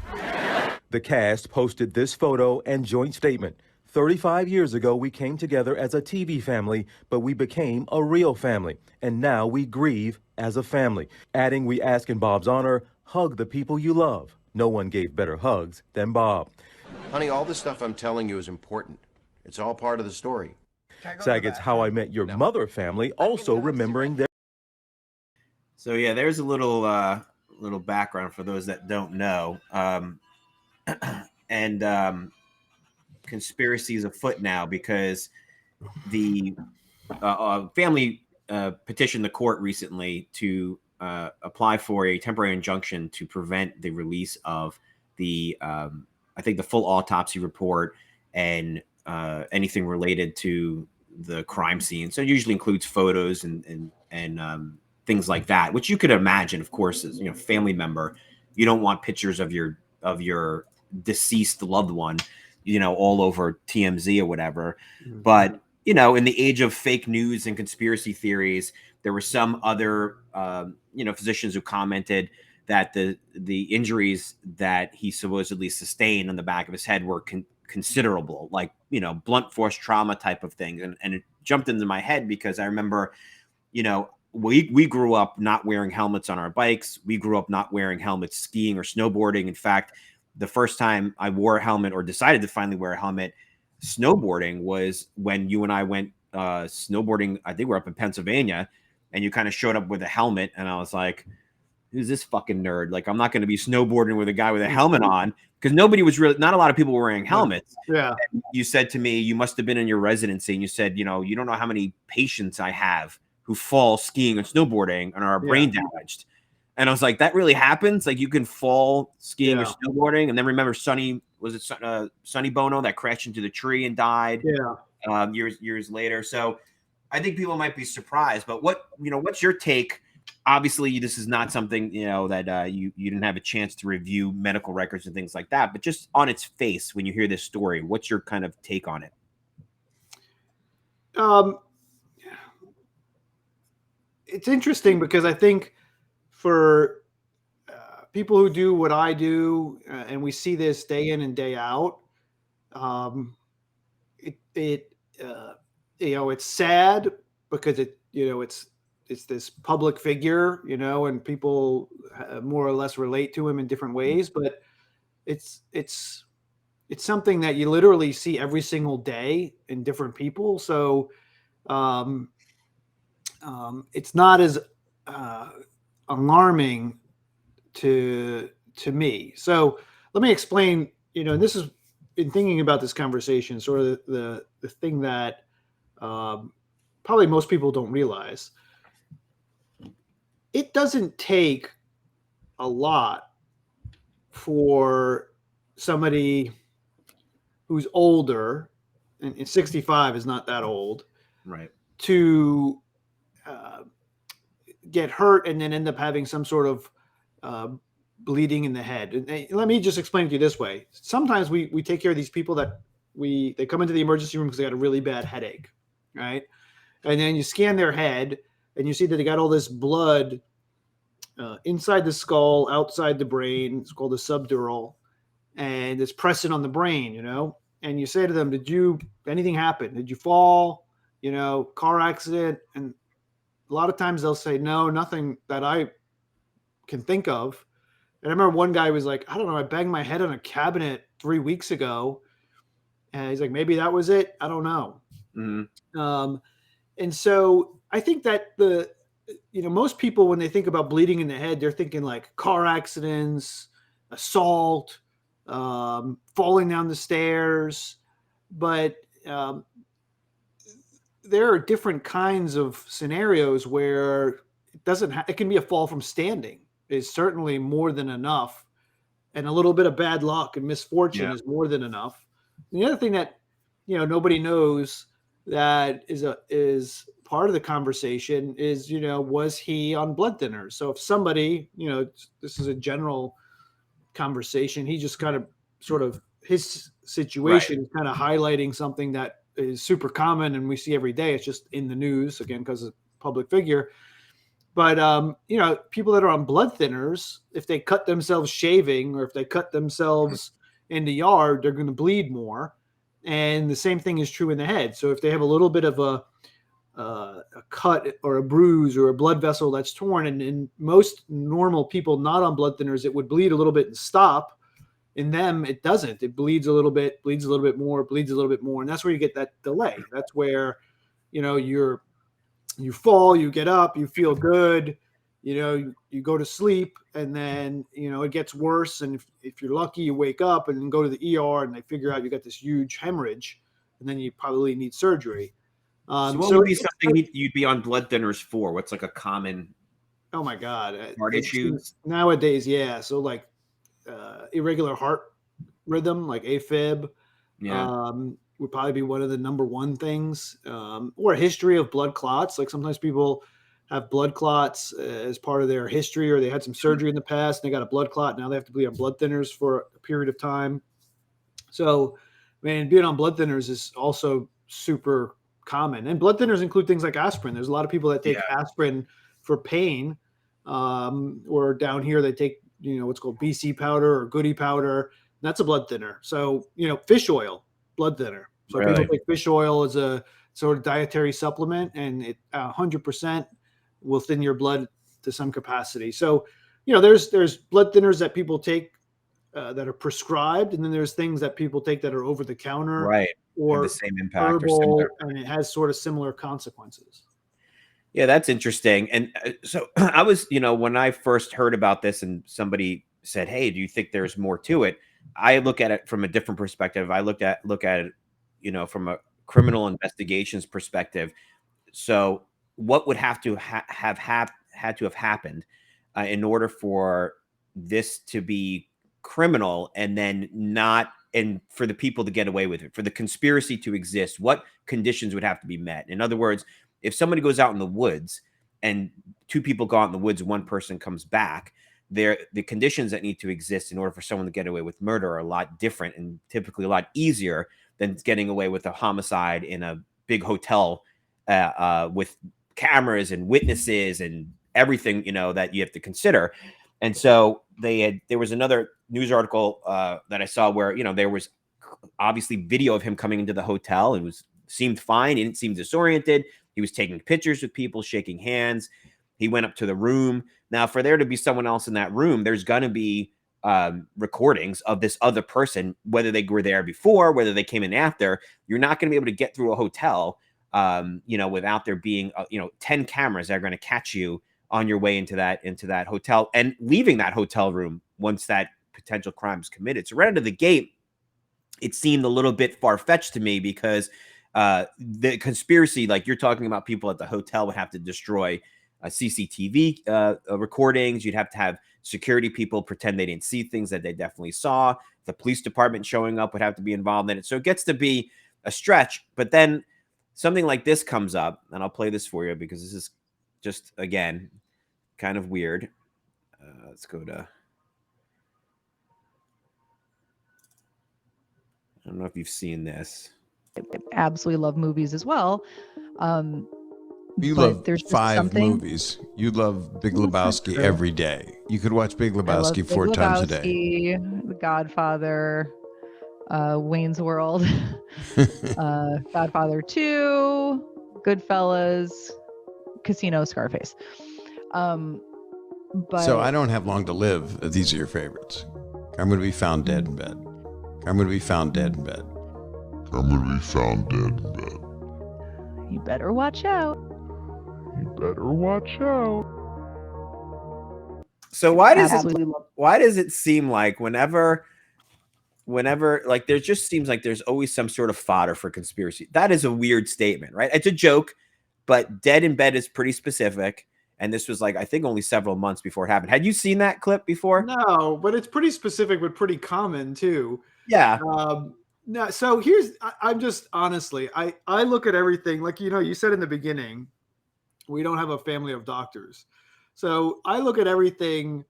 The cast posted this photo and joint statement. 35 years ago, we came together as a TV family, but we became a real family. And now we grieve as a family. Adding, we ask in Bob's honor, hug the people you love. No one gave better hugs than Bob. Honey, all this stuff I'm telling you is important. It's all part of the story. Saget's How I Met Your Mother family also remembering their... So yeah, there's a little background for those that don't know. Conspiracies afoot now because the family petitioned the court recently to apply for a temporary injunction to prevent the release of the I think the full autopsy report and anything related to the crime scene. So it usually includes photos and things like that, which you could imagine, of course, as family member, you don't want pictures of your deceased loved one, all over TMZ or whatever. Mm-hmm. But in the age of fake news and conspiracy theories, there were some other physicians who commented that the injuries that he supposedly sustained on the back of his head were considerable, like blunt force trauma type of things, and it jumped into my head because I remember we grew up not wearing helmets on our bikes. We grew up not wearing helmets skiing or snowboarding. In fact, the first time I wore a helmet or decided to finally wear a helmet snowboarding was when you and I went snowboarding. I think we're up in Pennsylvania, and you kind of showed up with a helmet, and I was like, who's this fucking nerd? Like, I'm not going to be snowboarding with a guy with a helmet on, because not a lot of people were wearing helmets. Yeah. And you said to me, you must have been in your residency, and you said, you don't know how many patients I have who fall skiing and snowboarding and are brain damaged. And I was like, that really happens? Like, you can fall skiing or snowboarding? And then remember Sonny Bono that crashed into the tree and died years later. So I think people might be surprised. But what's your take? Obviously, this is not something, that you didn't have a chance to review medical records and things like that. But just on its face, when you hear this story, what's your kind of take on it? It's interesting because I think for people who do what I do, and we see this day in and day out, it's sad because it's this public figure, and people more or less relate to him in different ways, but it's something that you literally see every single day in different people. So it's not as alarming to me. So let me explain, and this is in thinking about this conversation, sort of the thing that probably most people don't realize, it doesn't take a lot for somebody who's older, and 65 is not that old, Right. to get hurt and then end up having some sort of bleeding in the head. And let me just explain it to you this way. Sometimes we take care of these people that they come into the emergency room because they got a really bad headache, right? And then you scan their head and you see that they got all this blood inside the skull, outside the brain. It's called the subdural, and it's pressing on the brain, you know. And you say to them, anything happen? Did you fall? You know, car accident? And a lot of times they'll say, no, nothing that I can think of. And I remember one guy was like, I don't know, I banged my head on a cabinet 3 weeks ago. And he's like, maybe that was it. I don't know. Mm-hmm. And so I think that most people, when they think about bleeding in the head, they're thinking like car accidents, assault, falling down the stairs. But there are different kinds of scenarios where it can be a fall from standing is certainly more than enough. And a little bit of bad luck and misfortune is more than enough. And the other thing that, nobody knows that is part of the conversation is, was he on blood thinners? So if somebody, this is a general conversation, he just kind of sort of his situation is kind of highlighting something that is super common and we see every day. It's just in the news again, because of a public figure. But, people that are on blood thinners, if they cut themselves shaving or if they cut themselves in the yard, they're going to bleed more. And the same thing is true in the head. So if they have a little bit of a cut or a bruise or a blood vessel that's torn, and in most normal people not on blood thinners, it would bleed a little bit and stop. In them, it doesn't. It bleeds a little bit more, bleeds a little bit more. And that's where you get that delay. That's where, you fall, you get up, you feel good, you go to sleep, and then, it gets worse. And if you're lucky, you wake up and then go to the ER and they figure out you got this huge hemorrhage, and then you probably need surgery. So what would be something you'd be on blood thinners for? What's like a common Oh my God. heart issue? Nowadays, yeah. So like irregular heart rhythm, like AFib, would probably be one of the number one things, or a history of blood clots. Like sometimes people have blood clots as part of their history, or they had some surgery in the past and they got a blood clot. Now they have to be on blood thinners for a period of time. So, man, being on blood thinners is also super common. And blood thinners include things like aspirin. There's a lot of people that take aspirin for pain, or down here they take, what's called BC powder or Goody powder. That's a blood thinner. So, fish oil, blood thinner. So people take fish oil as a sort of dietary supplement, and it 100% will thin your blood to some capacity. So, there's blood thinners that people take that are prescribed, and then there's things that people take that are over the counter, or the same impact herbal, and it has sort of similar consequences. Yeah, that's interesting. And so I was, when I first heard about this and somebody said, hey, do you think there's more to it? I look at it from a different perspective. I look at it, from a criminal investigations perspective. So what would have to have happened in order for this to be criminal, and then for the people to get away with it, for the conspiracy to exist? What conditions would have to be met? In other words, if somebody goes out in the woods and two people go out in the woods, one person comes back, the conditions that need to exist in order for someone to get away with murder are a lot different and typically a lot easier than getting away with a homicide in a big hotel with cameras and witnesses and everything, that you have to consider. And so there was another news article that I saw where, there was obviously video of him coming into the hotel and seemed fine. He didn't seem disoriented. He was taking pictures with people, shaking hands. He went up to the room. Now, for there to be someone else in that room, there's going to be recordings of this other person, whether they were there before, whether they came in after. You're not going to be able to get through a hotel, without there being, 10 cameras that are going to catch you on your way into that hotel and leaving that hotel room once that potential crime is committed. So right out of the gate, it seemed a little bit far-fetched to me because the conspiracy, like you're talking about, people at the hotel would have to destroy CCTV recordings. You'd have to have security people pretend they didn't see things that they definitely saw. The police department showing up would have to be involved in it. So it gets to be a stretch. But then something like this comes up, and I'll play this for you because this is just, again, kind of weird. Let's go to... I don't know if you've seen this. Absolutely love movies as well. You but love there's just 5 something- movies. You love Big Lebowski every day. You could watch Big I love Lebowski Big 4 times a day. Lebowski, The Godfather, Wayne's World, Godfather 2, Goodfellas, Casino, Scarface. But So I don't have long to live. These are your favorites. I'm going to be found dead in bed. I'm going to be found dead in bed. I'm going to be found dead in bed. you better watch out. You better watch out. So why does Absolutely it, why does it seem like whenever like there just seems like there's always some sort of fodder for conspiracy? That is a weird statement, right? It's a joke, but dead in bed is pretty specific. And this was like, I think only several months before it happened. Had you seen that clip before? No, but it's pretty specific, but pretty common too. Yeah. No, so I'm just honestly, I look at everything like, you said in the beginning, we don't have a family of doctors. So I look at everything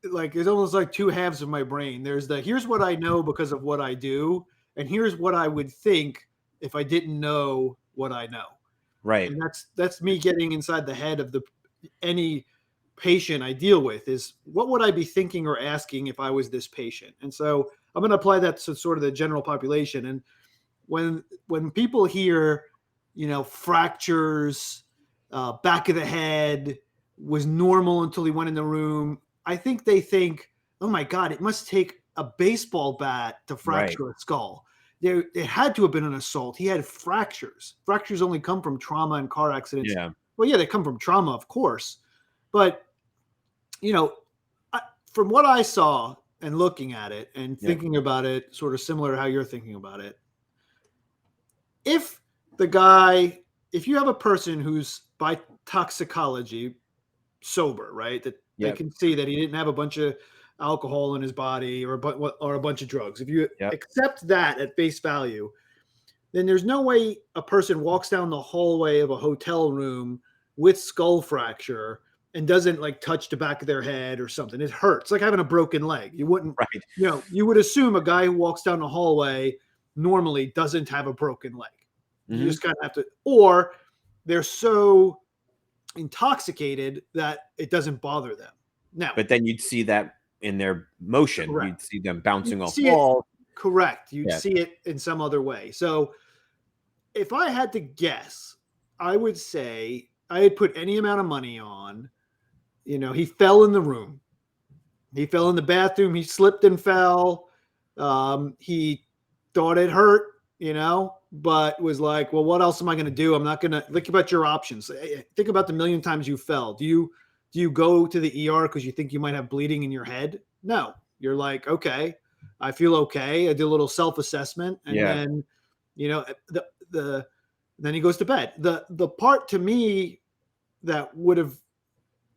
like it's almost like two halves of my brain. There's here's what I know because of what I do, and here's what I would think if I didn't know what I know. Right. And that's me getting inside the head of any patient I deal with is what would I be thinking or asking if I was this patient? And so I'm going to apply that to sort of the general population. And when people hear, fractures, back of the head was normal until he went in the room, I think they think, oh my God, it must take a baseball bat to fracture a skull. It had to have been an assault. He had fractures. Fractures only come from trauma and car accidents. Yeah. Well, yeah, they come from trauma, of course. But, from what I saw and looking at it and thinking about it, sort of similar to how you're thinking about it, if you have a person who's by toxicology sober, right, that they can see that he didn't have a bunch of alcohol in his body or a bunch of drugs. If you accept that at face value, then there's no way a person walks down the hallway of a hotel room with skull fracture and doesn't like touch the back of their head or something. It hurts. It's like having a broken leg. You wouldn't, you would assume a guy who walks down the hallway normally doesn't have a broken leg. Mm-hmm. You just kind of have to, or they're so intoxicated that it doesn't bother them. Now, but then you'd see that in their motion. Correct. You'd see them bouncing off see walls. Correct. You'd see it in some other way. So if I had to guess, I would say I'd put any amount of money on, he fell in the room. He fell in the bathroom. He slipped and fell. He thought it hurt, but was like, well, what else am I going to do? I'm not going to think about your options. Think about the million times you fell. Do you go to the ER because you think you might have bleeding in your head? No. You're like, okay, I feel okay. I did a little self-assessment, and then, then he goes to bed. The part to me that would have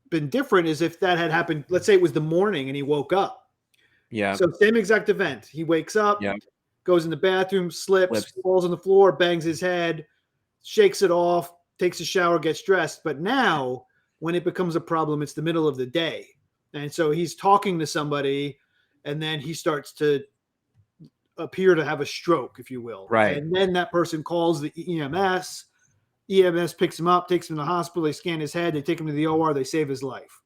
been different is if that had happened. Let's say it was the morning and he woke up. Yeah. So same exact event. He wakes up, goes in the bathroom, slips, falls on the floor, bangs his head, shakes it off, takes a shower, gets dressed. But now, when it becomes a problem, it's the middle of the day. And so he's talking to somebody, and then he starts to appear to have a stroke, if you will. Right. And then that person calls the EMS. EMS picks him up, takes him to the hospital. They scan his head. They take him to the OR. They save his life.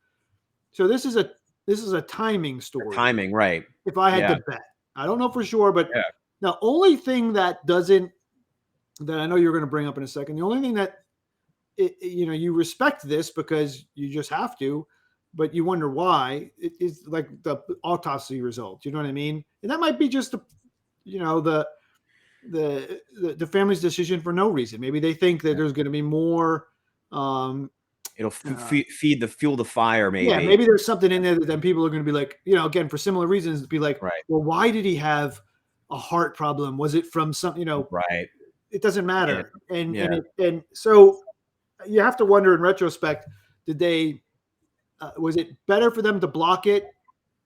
So this is a timing story. Timing, right. If I had to bet. I don't know for sure, but the only thing that I know you're going to bring up in a second, the only thing that you respect this because you just have to, but you wonder why, it is like the autopsy result. You know what I mean? And that might be just the family's decision for no reason. Maybe they think that there's going to be more. It'll fuel the fire. Maybe. Yeah, maybe there's something in there that then people are going to be like, again, for similar reasons, be like, well, why did he have a heart problem? Was it from some, right? It doesn't matter. Yeah. And so you have to wonder in retrospect, did they, was it better for them to block it,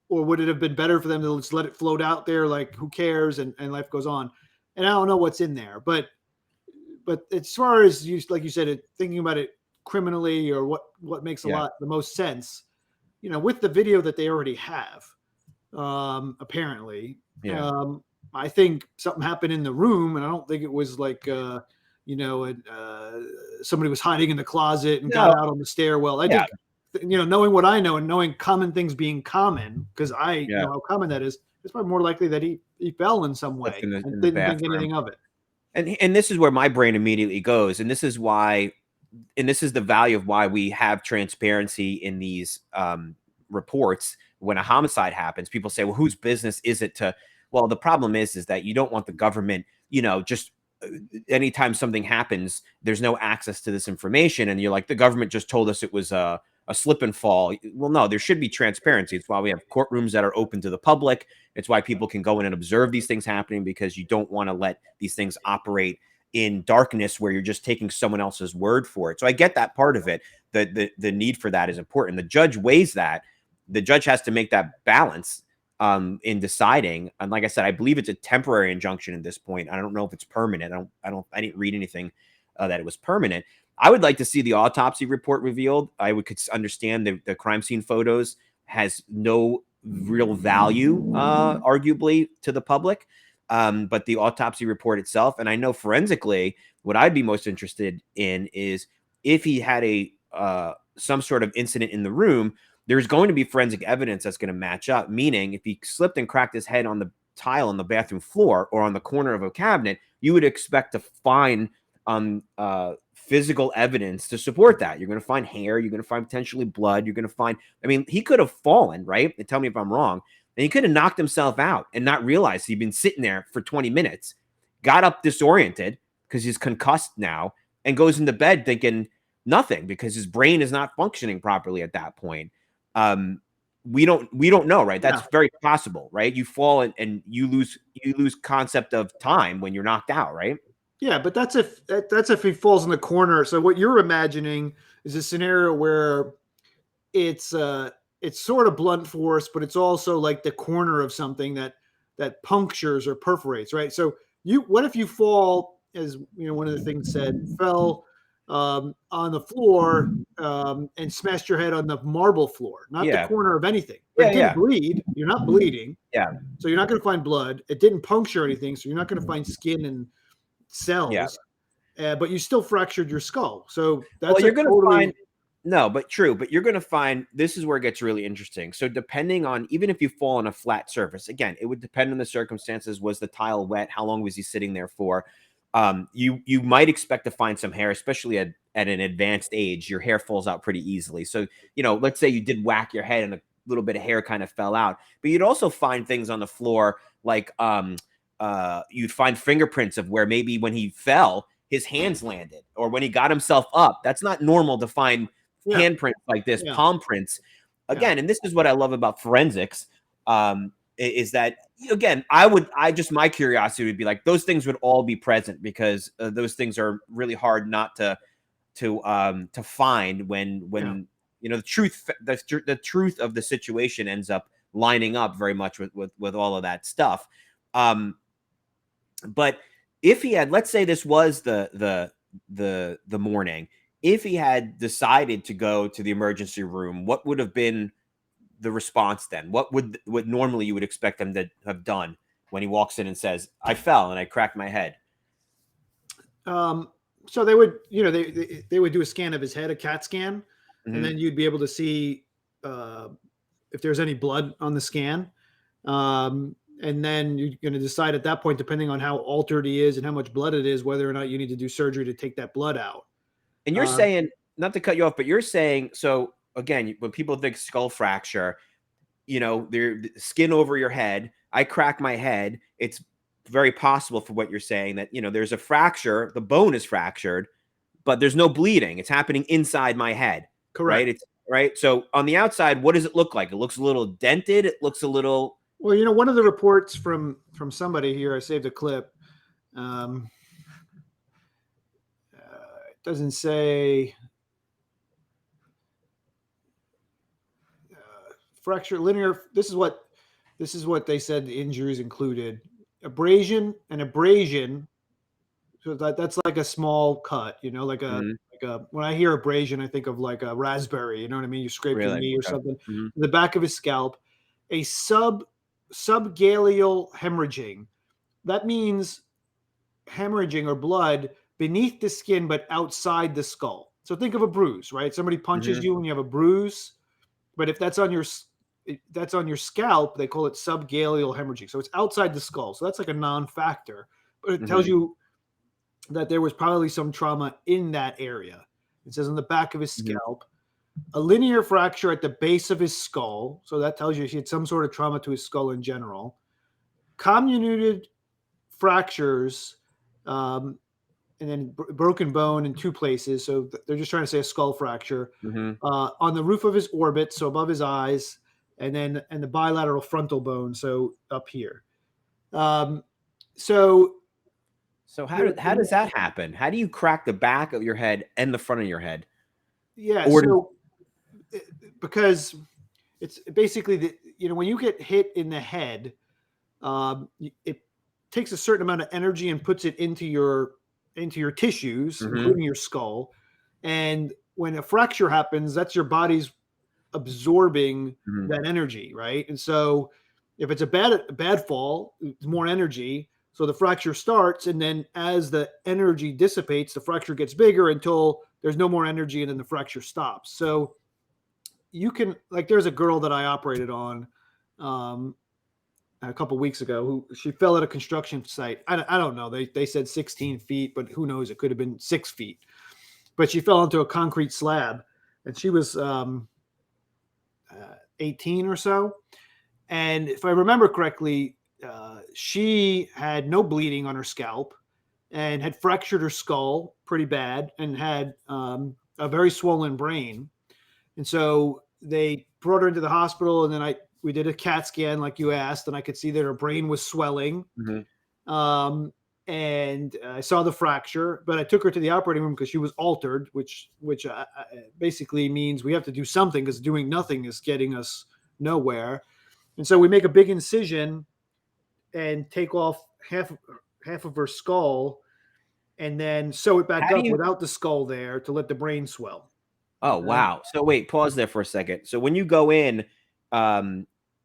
or would it have been better for them to just let it float out there? Like, who cares? And life goes on. And I don't know what's in there, but as far as you, like you said, thinking about it criminally, or what makes the most sense, with the video that they already have, apparently, I think something happened in the room, and I don't think it was like, somebody was hiding in the closet and got out on the stairwell. I think, knowing what I know and knowing common things being common, because I know how common that is, it's probably more likely that he fell in some way and didn't think anything of it. And this is where my brain immediately goes. And this is why, and this is the value of why we have transparency in these reports. When a homicide happens, people say, well, whose business is it to, well, the problem is that you don't want the government, just anytime something happens, there's no access to this information. And you're like, the government just told us it was a slip and fall. Well, no, there should be transparency. It's why we have courtrooms that are open to the public. It's why people can go in and observe these things happening, because you don't want to let these things operate in darkness where you're just taking someone else's word for it. So I get that part of it. The need for that is important. The judge weighs that. The judge has to make that balance in deciding. And like I said, I believe it's a temporary injunction at this point. I don't know if it's permanent. I didn't read anything that it was permanent. I would like to see the autopsy report revealed. I could understand the crime scene photos has no real value, arguably, to the public. But the autopsy report itself, and I know forensically, what I'd be most interested in is if he had some sort of incident in the room, there's going to be forensic evidence that's going to match up. Meaning, if he slipped and cracked his head on the tile on the bathroom floor or on the corner of a cabinet, you would expect to find physical evidence to support that. You're going to find hair. You're going to find potentially blood. You're going to find, I mean, he could have fallen, right? And tell me if I'm wrong. And he could have knocked himself out and not realized he'd been sitting there for 20 minutes, got up disoriented because he's concussed now, and goes into bed thinking nothing because his brain is not functioning properly at that point. We don't know, right? That's very possible, right? You fall and you lose concept of time when you're knocked out, right? Yeah, but that's if he falls in the corner. So what you're imagining is a scenario where it's sort of blunt force, but it's also like the corner of something that punctures or perforates, right? So what if you fall, as one of the things said, fell on the floor and smashed your head on the marble floor, not the corner of anything. It didn't bleed. You're not bleeding. Yeah. So you're not going to find blood. It didn't puncture anything. So you're not going to find skin and cells. But you still fractured your skull. So that's you're going to find. No, but true. But you're going to find, this is where it gets really interesting. So depending on, even if you fall on a flat surface, again, it would depend on the circumstances. Was the tile wet? How long was he sitting there for? You might expect to find some hair, especially at an advanced age. Your hair falls out pretty easily. So, let's say you did whack your head and a little bit of hair kind of fell out. But you'd also find things on the floor like you'd find fingerprints of where maybe when he fell, his hands landed, or when he got himself up. That's not normal to find handprints like this, palm prints. Again, and this is what I love about forensics, is that, again, my curiosity would be like, those things would all be present because those things are really hard not to find when the truth of the situation ends up lining up very much with all of that stuff. But if he had, let's say this was the morning, if he had decided to go to the emergency room, what would have been the response then? What normally you would expect him to have done when he walks in and says, I fell and I cracked my head? So they would, they would do a scan of his head, a CAT scan, and then you'd be able to see if there's any blood on the scan. And then you're going to decide at that point, depending on how altered he is and how much blood it is, whether or not you need to do surgery to take that blood out. And you're saying, not to cut you off, but you're saying, so again, when people think skull fracture, their skin over your head, I crack my head. It's very possible for what you're saying that, there's a fracture, the bone is fractured, but there's no bleeding. It's happening inside my head. Correct. Right? Right. So on the outside, what does it look like? It looks a little dented. It looks a little Well, you know, one of the reports from somebody here, I saved a clip. It doesn't say fracture linear. This is what they said the injuries included: abrasion. So that's like a small cut, you know, like a when I hear abrasion, I think of like a raspberry, you know what I mean? You scrape your Really? knee or Okay. something. The back of his scalp, a subgaleal hemorrhaging. That means hemorrhaging or blood beneath the skin but outside the skull. So think of a bruise, right? Somebody punches you and you have a bruise, but if that's on your scalp, they call it subgaleal hemorrhaging. So it's outside the skull. So that's like a non-factor, but it tells you that there was probably some trauma in that area. It says on the back of his scalp, a linear fracture at the base of his skull. So that tells you he had some sort of trauma to his skull in general. Comminuted fractures, and then broken bone in 2 places. So they're just trying to say a skull fracture on the roof of his orbit, so above his eyes, and the bilateral frontal bone, so up here. So how does that happen? How do you crack the back of your head and the front of your head? Yeah, because it's basically when you get hit in the head, it takes a certain amount of energy and puts it into your tissues, including your skull. And when a fracture happens, that's your body's absorbing that energy, right? And so if it's a bad fall, it's more energy. So the fracture starts, and then as the energy dissipates, the fracture gets bigger until there's no more energy, and then the fracture stops. So you can, like, there's a girl that I operated on a couple weeks ago who she fell at a construction site. I don't know. They said 16 feet, but who knows? It could have been 6 feet. But she fell into a concrete slab, and she was 18 or so. And if I remember correctly, she had no bleeding on her scalp and had fractured her skull pretty bad and had a very swollen brain. And so they brought her into the hospital, and then we did a CAT scan like you asked, and I could see that her brain was swelling. And I saw the fracture, but I took her to the operating room because she was altered, which basically means we have to do something, because doing nothing is getting us nowhere. And so we make a big incision and take off half of her skull, and then sew it back up without the skull there to let the brain swell. Oh, wow. So wait, pause there for a second. So when you go in,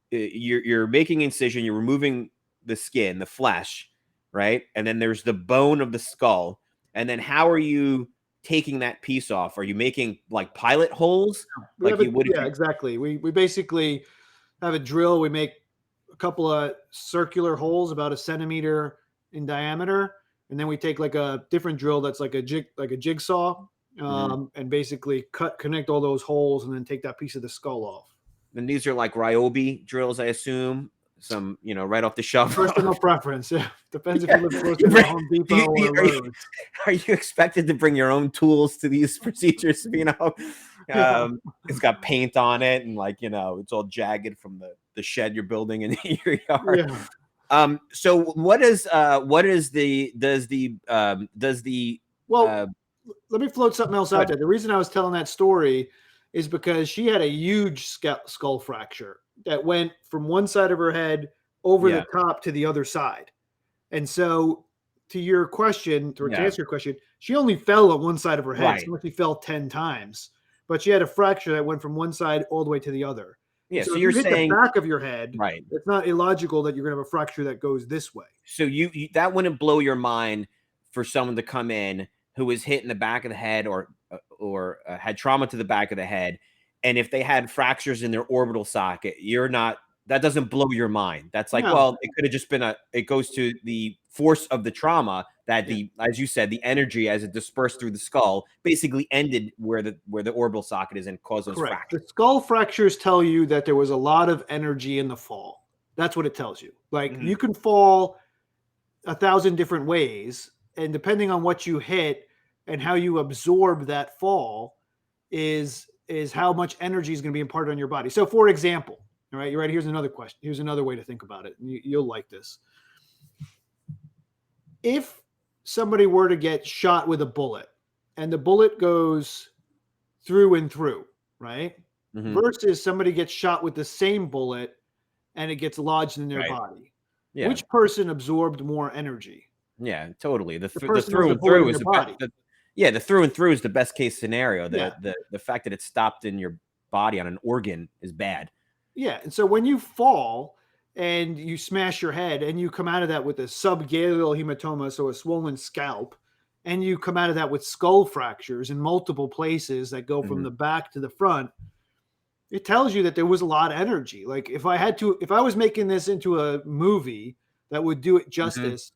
you're making incision, you're removing the skin, the flesh, right? And then there's the bone of the skull. And then how are you taking that piece off? Are you making like pilot holes? Exactly. We basically have a drill. We make a couple of circular holes about 1 centimeter in diameter, and then we take like a different drill that's like a jigsaw, and basically connect all those holes, and then take that piece of the skull off. And these are like Ryobi drills, I assume. Some, right off the shelf. Personal preference. Yeah, depends if you live close to Home Depot or Lowe's. Are you expected to bring your own tools to these procedures? It's got paint on it, and it's all jagged from the shed you're building in your yard. Yeah. So what is let me float something else out there. The reason I was telling that story is because she had a huge skull fracture that went from one side of her head over the top to the other side. And so to your question, to answer your question, she only fell on one side of her head. Right. So she fell 10 times, but she had a fracture that went from one side all the way to the other. Yeah. So you're hit saying the back of your head, right? It's not illogical that you're going to have a fracture that goes this way. So you that wouldn't blow your mind for someone to come in who was hit in the back of the head or had trauma to the back of the head. And if they had fractures in their orbital socket, that doesn't blow your mind. That's like, well, it could have just been it goes to the force of the trauma that as you said, the energy as it dispersed through the skull basically ended where the orbital socket is and caused those fractures. The skull fractures tell you that there was a lot of energy in the fall. That's what it tells you. Like you can fall 1,000 different ways, and depending on what you hit and how you absorb that fall is how much energy is going to be imparted on your body. So for example, All right, you ready? Here's another question. Here's another way to think about it. You'll like this. If somebody were to get shot with a bullet and the bullet goes through and through, right? Versus somebody gets shot with the same bullet and it gets lodged in their body. Yeah. Which person absorbed more energy? Yeah, totally. The person through with and the bullet through in is their the body. the through and through is the best case scenario. Yeah. The fact that it stopped in your body on an organ is bad. Yeah. And so when you fall and you smash your head and you come out of that with a subgaleal hematoma, so a swollen scalp, and you come out of that with skull fractures in multiple places that go from the back to the front, it tells you that there was a lot of energy. Like if I was making this into a movie that would do it justice,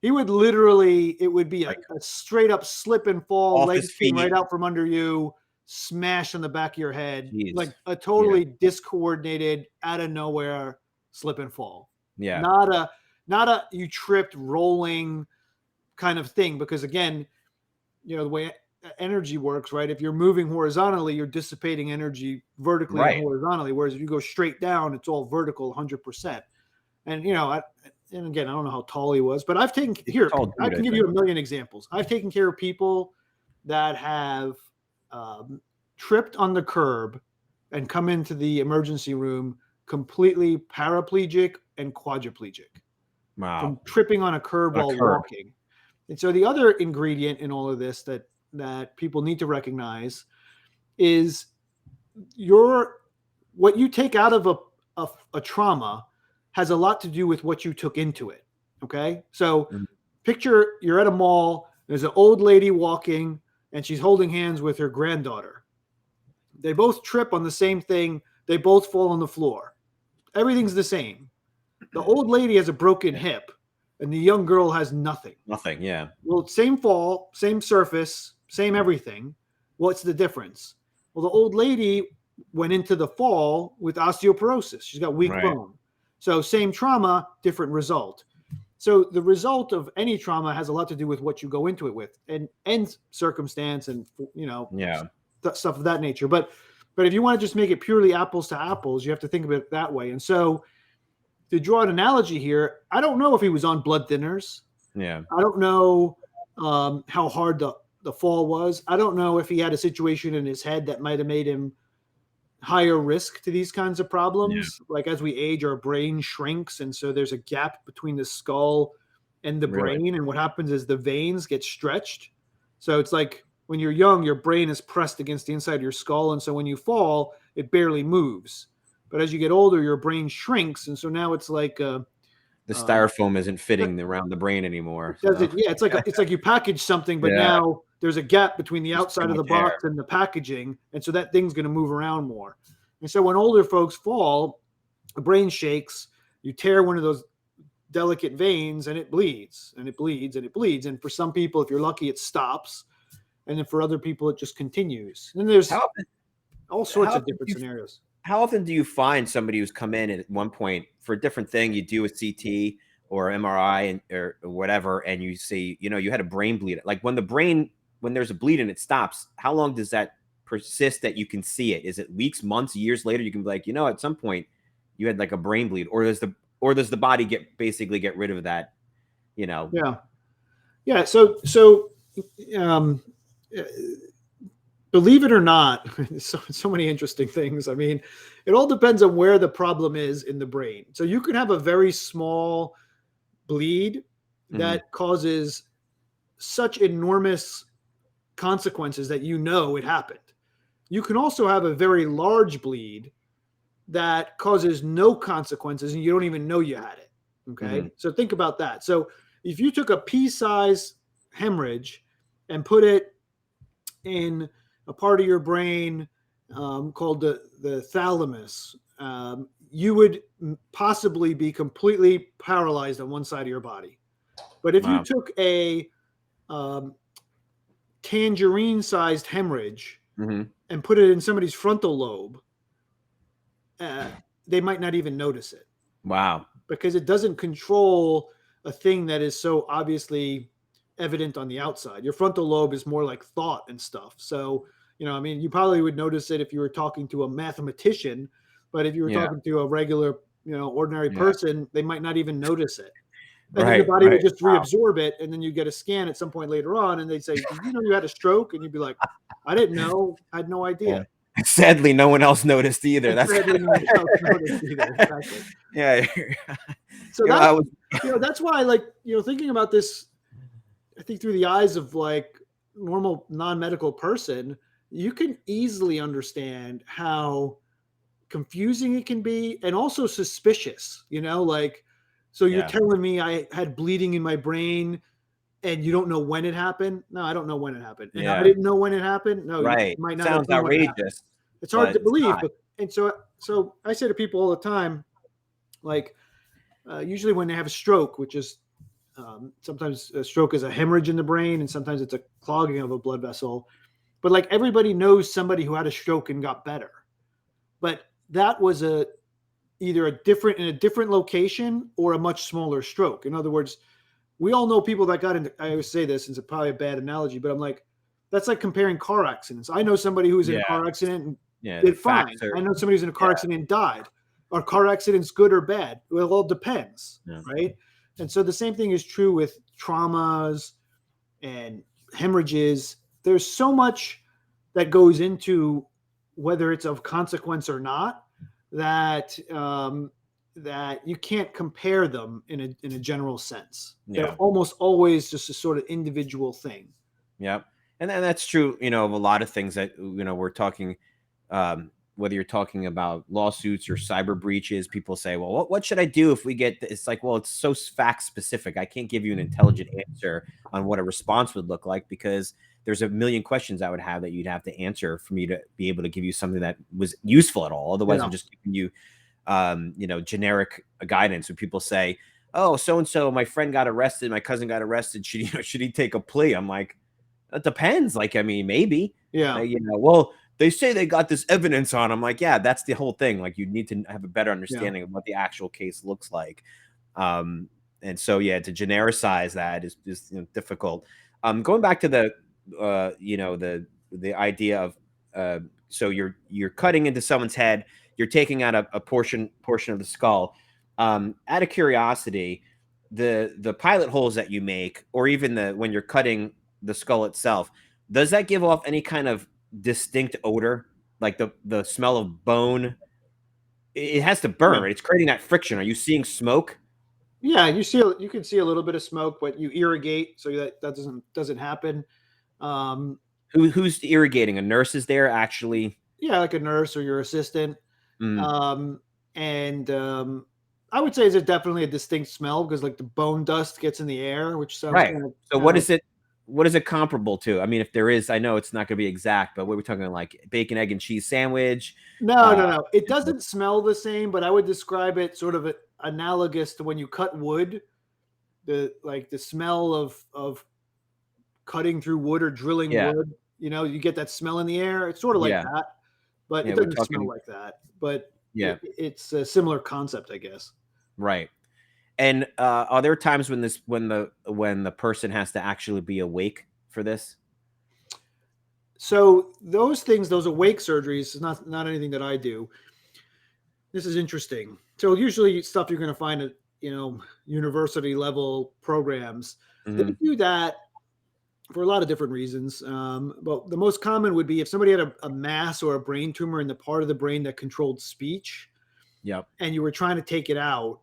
he would literally, it would be a straight up slip and fall, Off leg his spin right feet. out from under you, smash on the back of your head, Jeez. like a totally discoordinated, out of nowhere slip and fall. Yeah. Not a you tripped rolling kind of thing, because again, the way energy works, right? If you're moving horizontally, you're dissipating energy vertically and horizontally, whereas if you go straight down, it's all vertical 100%. And and again, I don't know how tall he was, but I can give you a million examples. I've taken care of people that have tripped on the curb and come into the emergency room completely paraplegic and quadriplegic. Wow. From tripping on a curb while walking. And so the other ingredient in all of this that people need to recognize is what you take out of a trauma has a lot to do with what you took into it. Okay. So picture you're at a mall, there's an old lady walking and she's holding hands with her granddaughter. They both trip on the same thing. They both fall on the floor. Everything's the same. The old lady has a broken hip and the young girl has nothing. Nothing. Yeah. Well, same fall, same surface, same everything. What's the difference? Well, the old lady went into the fall with osteoporosis. She's got weak bone. So same trauma, different result. So the result of any trauma has a lot to do with what you go into it with and circumstance and, stuff of that nature. But if you want to just make it purely apples to apples, you have to think of it that way. And so to draw an analogy here, I don't know if he was on blood thinners. Yeah. I don't know how hard the fall was. I don't know if he had a situation in his head that might have made him higher risk to these kinds of problems. Like as we age, our brain shrinks. And so there's a gap between the skull and the brain. And what happens is the veins get stretched. So it's like when you're young, your brain is pressed against the inside of your skull. And so when you fall, it barely moves. But as you get older, your brain shrinks. And so now it's like the styrofoam isn't fitting around the brain anymore. It's like you package something, but now there's a gap between the outside of the box and the packaging. And so that thing's going to move around more. And so when older folks fall, the brain shakes, you tear one of those delicate veins and it bleeds and it bleeds and it bleeds. And for some people, if you're lucky, it stops. And then for other people, it just continues. And there's all sorts of different scenarios. How often do you find somebody who's come in at one point for a different thing? You do a CT or MRI or whatever, and you see, you had a brain bleed. Like when there's a bleed and it stops, how long does that persist that you can see it? Is it weeks, months, years later? You can be like, at some point you had like a brain bleed, or does the body get rid of that? Yeah. So believe it or not, so many interesting things. I mean, it all depends on where the problem is in the brain. So you could have a very small bleed that causes such enormous consequences that it happened. You can also have a very large bleed that causes no consequences and you don't even know you had it. Okay. So think about that. So if you took a pea-sized hemorrhage and put it in a part of your brain called the thalamus, you would possibly be completely paralyzed on one side of your body. But if you took a tangerine-sized hemorrhage and put it in somebody's frontal lobe, they might not even notice it. Wow. Because it doesn't control a thing that is so obviously evident on the outside. Your frontal lobe is more like thought and stuff. So, you probably would notice it if you were talking to a mathematician, But if you were Yeah. talking to a regular, ordinary Yeah. person, they might not even notice it. And then Right, your body would right. just Wow. reabsorb it, and then you get a scan at some point later on, and they'd say, "Did you know you had a stroke?" And you'd be like, "I didn't know. I had no idea." Sadly, no one else noticed either. And That's sadly, no one else noticed either. Exactly. yeah. So You know, that's I was- that's why, like, thinking about this, I think through the eyes of like normal non-medical person, you can easily understand how confusing it can be and also suspicious, like, so you're Yeah. telling me I had bleeding in my brain and you don't know when it happened? No, I don't know when it happened. And I Yeah. didn't know when it happened? No, Right. you might not have Sounds known when it happened. outrageous. It's hard but to it's believe, not. but and so I say to people all the time, like, usually when they have a stroke, which is sometimes a stroke is a hemorrhage in the brain, and sometimes it's a clogging of a blood vessel. But like everybody knows somebody who had a stroke and got better, but that was either in a different location or a much smaller stroke. In other words, we all know people that got into. I always say this, and it's probably a bad analogy, but I'm like, that's like comparing car accidents. I know somebody who was in a car accident and the did fine. facts are- I know somebody who's in a car accident and died. Are car accidents good or bad? Well, it all depends, right? And so the same thing is true with traumas and hemorrhages. There's so much that goes into whether it's of consequence or not that that you can't compare them in a general sense. Yeah. They're almost always just a sort of individual thing. Yep. And then that's true, of a lot of things that, we're talking, whether you're talking about lawsuits or cyber breaches, people say, well, what should I do if we get this? It's like, well, it's so fact specific. I can't give you an intelligent answer on what a response would look like, because there's a million questions I would have that you'd have to answer for me to be able to give you something that was useful at all. Otherwise, I'm just giving you, generic guidance. When people say, oh, so-and-so, my friend got arrested, my cousin got arrested. Should he take a plea? I'm like, it depends. Like, I mean, maybe, yeah. Well, they say they got this evidence on. I'm like, yeah, that's the whole thing. Like, you need to have a better understanding of what the actual case looks like. And so, yeah, to genericize that is difficult. Going back to the, the idea of, so you're cutting into someone's head, you're taking out a portion of the skull. Out of curiosity, the pilot holes that you make, or even when you're cutting the skull itself, does that give off any kind of distinct odor, like the smell of bone? It has to burn, right? It's creating that friction. Are you seeing smoke? Yeah, you can see a little bit of smoke, but you irrigate so that doesn't happen. Who's irrigating? A nurse is there actually? Yeah, like a nurse or your assistant. I would say there's definitely a distinct smell because like the bone dust gets in the air, which sounds right. kind of, So what is it? What is it comparable to? I mean, if there is, I know it's not going to be exact, but what we're talking like bacon, egg, and cheese sandwich. No. It doesn't smell the same, but I would describe it sort of analogous to when you cut wood. The smell of cutting through wood or drilling wood. You get that smell in the air. It's sort of like that, but it doesn't smell like that. But it's a similar concept, I guess. Right. And are there times when the person has to actually be awake for this? So those awake surgeries is not anything that I do. This is interesting. So usually stuff you're going to find at university level programs. They do that for a lot of different reasons. But the most common would be if somebody had a mass or a brain tumor in the part of the brain that controlled speech. Yep. And you were trying to take it out.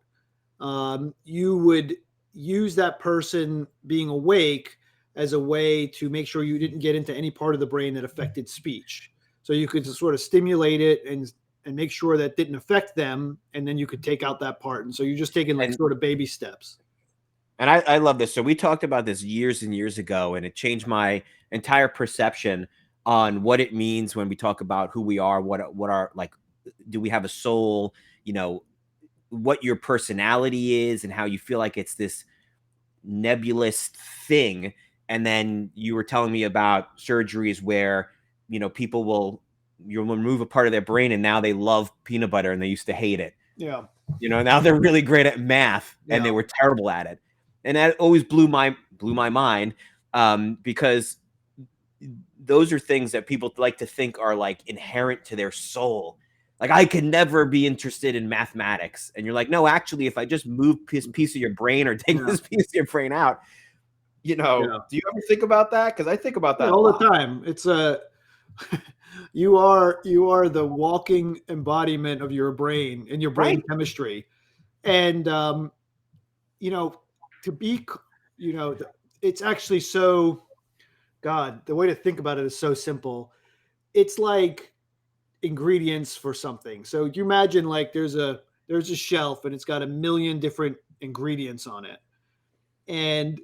You would use that person being awake as a way to make sure you didn't get into any part of the brain that affected speech. So you could just sort of stimulate it and make sure that didn't affect them, and then you could take out that part. And so you're just taking sort of baby steps. And I love this. So we talked about this years and years ago, and it changed my entire perception on what it means when we talk about who we are, what are, like, do we have a soul, what your personality is and how you feel like it's this nebulous thing. And then you were telling me about surgeries where, you'll remove a part of their brain and now they love peanut butter and they used to hate it. Yeah. Now they're really great at math and they were terrible at it. And that always blew my mind because those are things that people like to think are like inherent to their soul. Like, I could never be interested in mathematics. And you're like, no, actually, if I just move this piece of your brain or take this piece of your brain out, do you ever think about that? Because I think about that all the time. It's you are the walking embodiment of your brain and your brain chemistry. And, to be, it's actually so, God, the way to think about it is so simple. It's like ingredients for something. So you imagine like there's a shelf and it's got 1 million different ingredients on it. And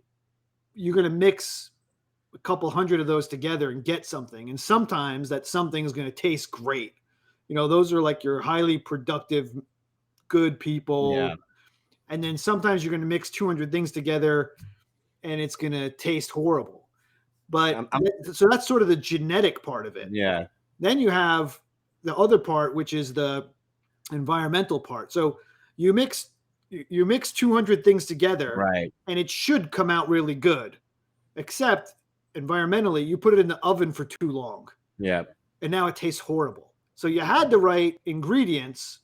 you're going to mix a couple hundred of those together and get something. And sometimes that something is going to taste great. Those are like your highly productive, good people. Yeah. And then sometimes you're going to mix 200 things together and it's going to taste horrible. But so that's sort of the genetic part of it. Yeah. Then you have the other part, which is the environmental part. So you mix 200 things together, right, and it should come out really good, except environmentally, you put it in the oven for too long. Yeah. And now it tastes horrible. So you had the right ingredients,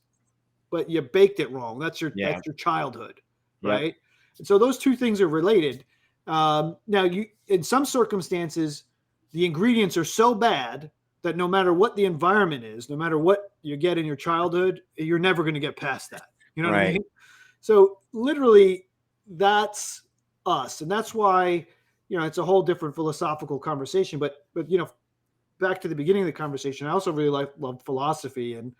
but you baked it wrong. That's your childhood, right? Yep. And so those two things are related. Now, in some circumstances, the ingredients are so bad that no matter what the environment is, no matter what you get in your childhood, you're never going to get past that. You know what I mean? So literally, that's us, and that's why it's a whole different philosophical conversation. But back to the beginning of the conversation, I also really loved philosophy, and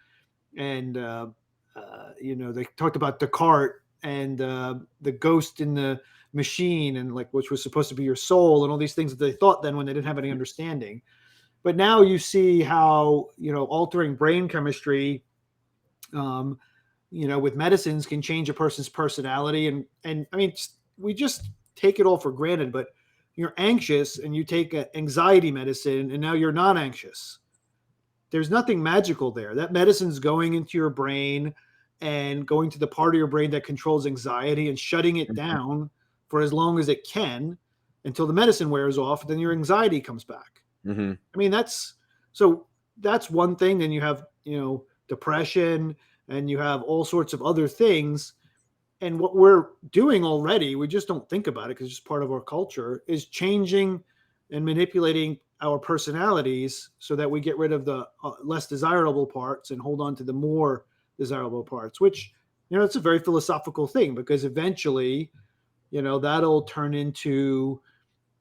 they talked about Descartes and the ghost in the machine, and which was supposed to be your soul, and all these things that they thought then when they didn't have any understanding. But now you see how altering brain chemistry, with medicines can change a person's personality, and I mean we just take it all for granted. But you're anxious and you take an anxiety medicine, and now you're not anxious. There's nothing magical there. That medicine's going into your brain and going to the part of your brain that controls anxiety and shutting it down for as long as it can until the medicine wears off. Then your anxiety comes back. Mm-hmm. I mean, that's one thing. Then you have, depression, and you have all sorts of other things. And what we're doing already, we just don't think about it because it's just part of our culture, is changing and manipulating our personalities so that we get rid of the less desirable parts and hold on to the more desirable parts, which, it's a very philosophical thing, because eventually, that'll turn into,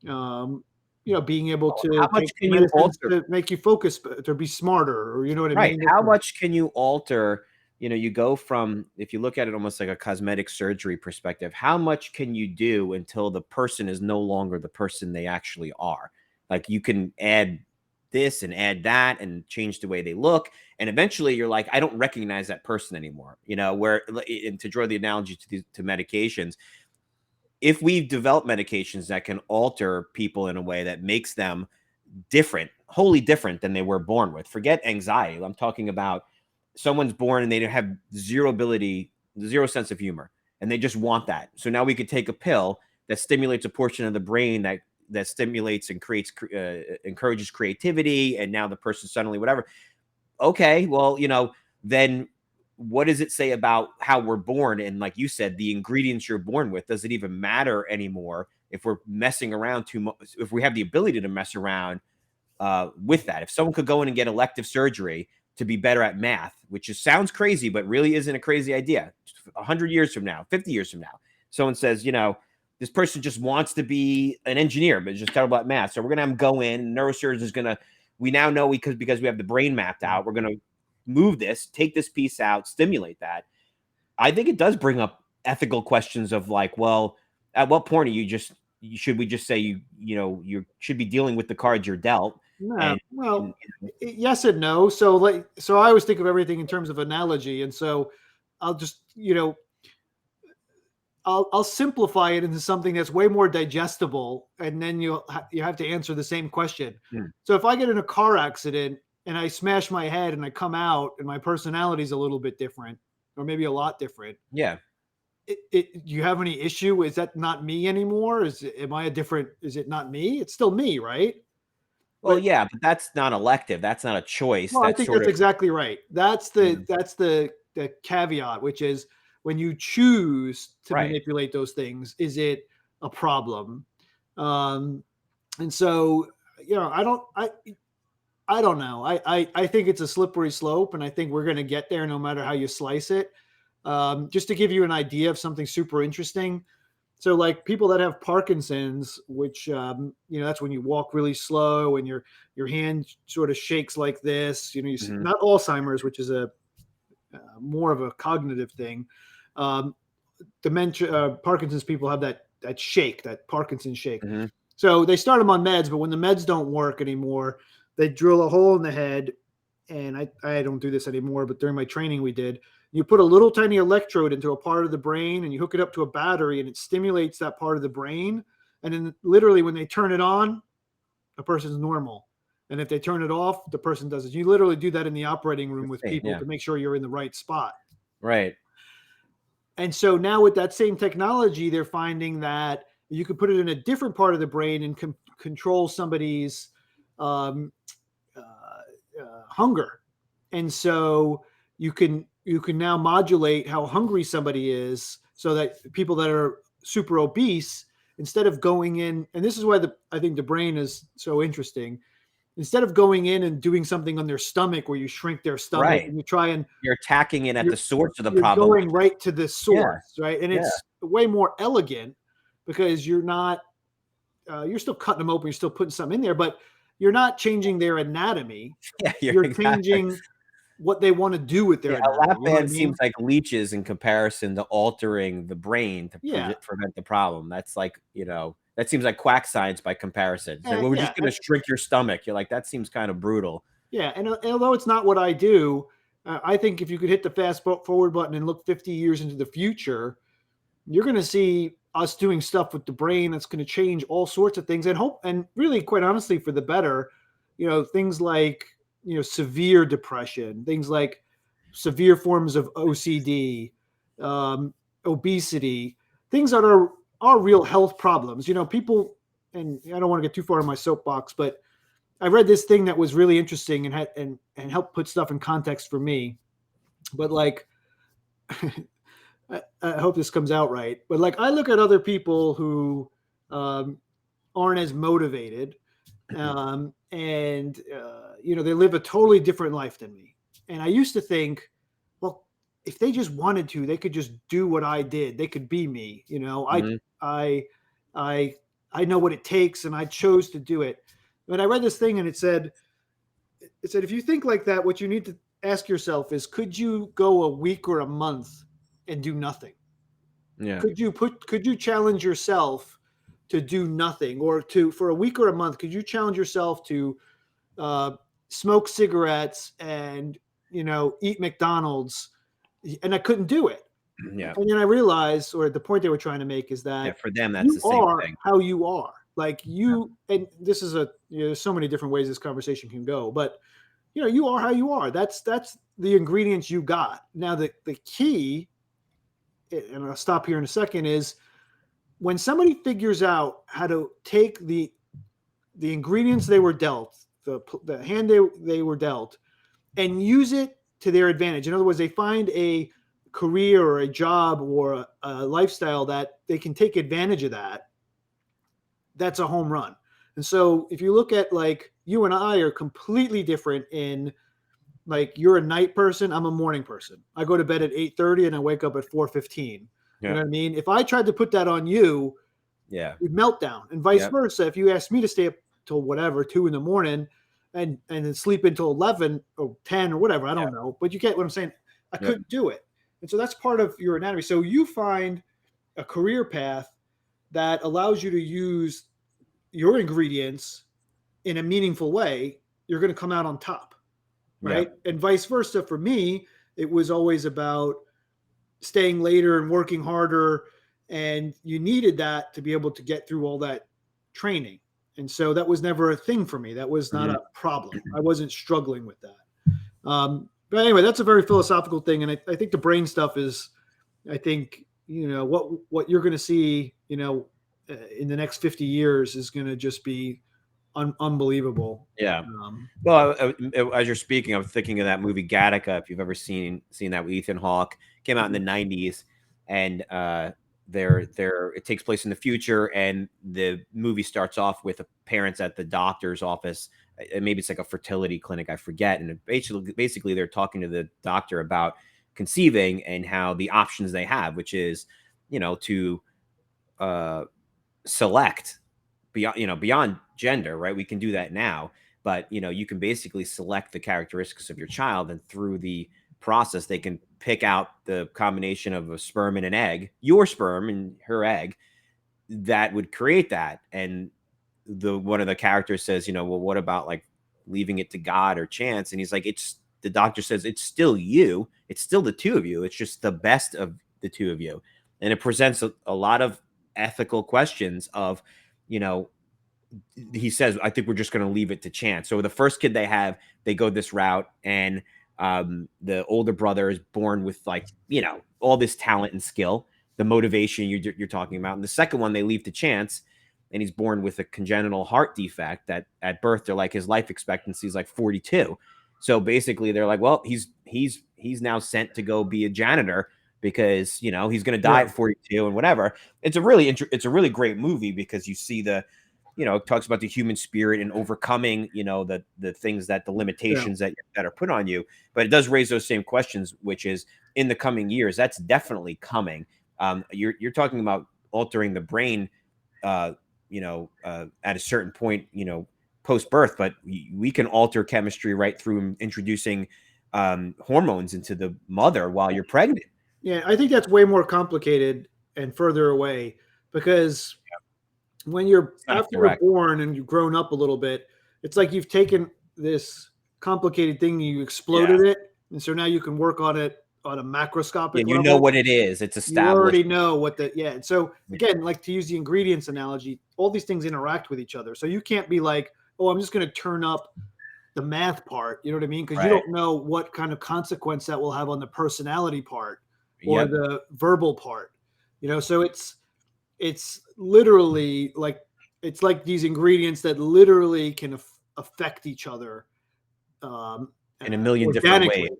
being able to how much can you alter to make you focus, to be smarter, or what I right. mean? How much can you alter? You go from, if you look at it almost like a cosmetic surgery perspective, how much can you do until the person is no longer the person they actually are? Like, you can add this and add that and change the way they look. And eventually you're like, I don't recognize that person anymore, and to draw the analogy to medications, if we've developed medications that can alter people in a way that makes them different, wholly different than they were born with, forget anxiety. I'm talking about someone's born and they have zero sense of humor, and they just want that. So now we could take a pill that stimulates a portion of the brain that stimulates and encourages creativity. And now the person suddenly, whatever. Okay, well, then what does it say about how we're born? And like you said, the ingredients you're born with, does it even matter anymore if we're messing around too much, if we have the ability to mess around with that? If someone could go in and get elective surgery to be better at math, which sounds crazy, but really isn't a crazy idea. 100 years from now, 50 years from now, someone says, this person just wants to be an engineer, but just terrible at math. So we're going to have them go in. Neurosurgeon is going to, we now know because we have the brain mapped out, we're going to move this, take this piece out, stimulate that. I think it does bring up ethical questions of like, well, at what point should we just say you should be dealing with the cards you're dealt? No, yes and no. So I always think of everything in terms of analogy, and so I'll just I'll simplify it into something that's way more digestible, and then you have to answer the same question. So if I get in a car accident and I smash my head and I come out and my personality is a little bit different, or maybe a lot different. Yeah. Do you have any issue? Is that not me anymore? Is it not me? It's still me, right? Well, yeah, but that's not elective. That's not a choice. Well, I That's think sort that's of exactly right. That's the caveat, which is when you choose to Right. manipulate those things, is it a problem? And so, I don't know. I think it's a slippery slope, and I think we're going to get there no matter how you slice it. Just to give you an idea of something super interesting. So like people that have Parkinson's, which, that's when you walk really slow and your hand sort of shakes like this, you see, not Alzheimer's, which is a more of a cognitive thing. Dementia, Parkinson's people have that shake, that Parkinson's shake. So they start them on meds, but when the meds don't work anymore, they drill a hole in the head. And I don't do this anymore, but during my training we did. You put a little tiny electrode into a part of the brain and you hook it up to a battery and it stimulates that part of the brain. And then literally when they turn it on, a person's normal. And if they turn it off, the person doesn't. You literally do that in the operating room with people to make sure you're in the right spot. Right. And so now with that same technology, they're finding that you could put it in a different part of the brain and control somebody's hunger. And so you can now modulate how hungry somebody is so that people that are super obese, instead of going in, and this is why I think the brain is so interesting, instead of going in and doing something on their stomach where you shrink their stomach and you try and you're attacking it at the source of the you're problem. going right to the source, right? And it's way more elegant because you're not, you're still cutting them open, you're still putting something in there, but you're not changing their anatomy. You're changing what they want to do with their anatomy. A lap band seems like leeches in comparison to altering the brain to prevent the problem. That's like, that seems like quack science by comparison. It's like, well, we're just going to shrink your stomach. You're like, that seems kind of brutal. Yeah. And although it's not what I do, I think if you could hit the fast forward button and look 50 years into the future, you're going to see us doing stuff with the brain that's going to change all sorts of things and really, quite honestly, for the better. Things like severe depression, things like severe forms of OCD, obesity, things that are real health problems. People, and I don't want to get too far in my soapbox, but I read this thing that was really interesting and helped put stuff in context for me. But like, I hope this comes out right. But like, I look at other people who aren't as motivated, and they live a totally different life than me. And I used to think, well, if they just wanted to, they could just do what I did. They could be me. I know what it takes, and I chose to do it. But I read this thing, and it said, if you think like that, what you need to ask yourself is, could you go a week or a month and do nothing? Yeah. Could you challenge yourself to do nothing, or for a week or a month, could you challenge yourself to smoke cigarettes and, eat McDonald's? And I couldn't do it. Yeah. And then I realized, or the point they were trying to make is that for them, that's the same thing. How you are. Like and this is there's so many different ways this conversation can go, but you are how you are. That's the ingredients you got. Now the key, and I'll stop here in a second, is when somebody figures out how to take the ingredients they were dealt, the hand they were dealt, and use it to their advantage. In other words, they find a career or a job or a lifestyle that they can take advantage of that. That's a home run. And so if you look at, like, you and I are completely different in, like, you're a night person, I'm a morning person. I go to bed at 8:30 and I wake up at 4:15. You know what I mean? If I tried to put that on you, you'd meltdown, and vice versa. If you asked me to stay up till whatever, 2 a.m. and then sleep until 11 or 10 or whatever, I don't know, but you get what I'm saying. I couldn't do it. And so that's part of your anatomy. So you find a career path that allows you to use your ingredients in a meaningful way, you're going to come out on top, right? And vice versa. For me, it was always about staying later and working harder, and you needed that to be able to get through all that training. And so that was never a thing for me. That was not a problem. I wasn't struggling with that. But anyway, that's a very philosophical thing. And I think the brain stuff is, I think, what you're going to see, in the next 50 years is going to just be unbelievable. Yeah. Well, as you're speaking, I'm thinking of that movie Gattaca. If you've ever seen that with Ethan Hawke, came out in the '90s, and it takes place in the future, and the movie starts off with parents at the doctor's office. Maybe it's like a fertility clinic, I forget. And basically they're talking to the doctor about conceiving and how the options they have, which is, to select beyond gender, right? We can do that now, but you can basically select the characteristics of your child, and through the process they can pick out the combination of a sperm and an egg, your sperm and her egg, that would create that. And one of the characters says, well, what about like leaving it to God or chance? And he's like, the doctor says, it's still you, it's still the two of you, it's just the best of the two of you. And it presents a lot of ethical questions of, he says, I think we're just going to leave it to chance. So the first kid they go this route, and the older brother is born with all this talent and skill, the motivation you're talking about. And the second one, they leave to chance, and he's born with a congenital heart defect that at birth, they're like, his life expectancy is like 42. So basically they're like, well, he's now sent to go be a janitor because, he's going to die at 42 and whatever. It's a really great movie because you see it talks about the human spirit and overcoming, the things the limitations that are put on you. But it does raise those same questions, which is in the coming years, that's definitely coming. You're talking about altering the brain, at a certain point, post birth, but we can alter chemistry right through introducing hormones into the mother while you're pregnant. Yeah, I think that's way more complicated and further away because when after you're born and you've grown up a little bit, it's like you've taken this complicated thing, you exploded it, and so now you can work on it on a macroscopic level. Know what it is. It's established. You already know what And so again, like to use the ingredients analogy, all these things interact with each other. So you can't be like, oh, I'm just going to turn up the math part. You know what I mean? Because you don't know what kind of consequence that will have on the personality part or the verbal part. So it's literally like, it's like these ingredients that literally can affect each other in a million different ways.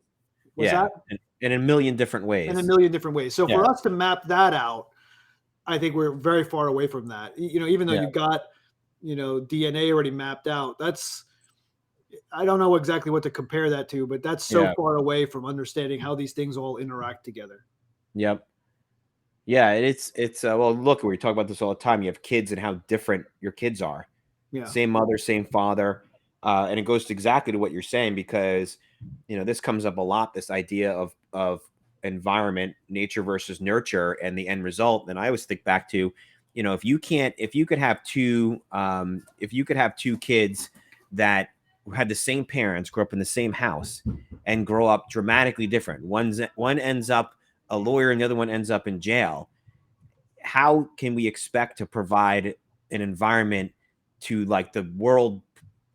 In a million different ways. So for us to map that out, I think we're very far away from that. Even though you got, DNA already mapped out, I don't know exactly what to compare that to, but that's so far away from understanding how these things all interact together. Yep. Yeah, it's well, look, we talk about this all the time. You have kids and how different your kids are. Yeah. Same mother, same father. And it goes exactly to what you're saying, because, this comes up a lot, this idea of environment, nature versus nurture, and the end result. And I always think back to, if you could have two kids that had the same parents, grew up in the same house, and grow up dramatically different. One ends up a lawyer and the other one ends up in jail. How can we expect to provide an environment to like the world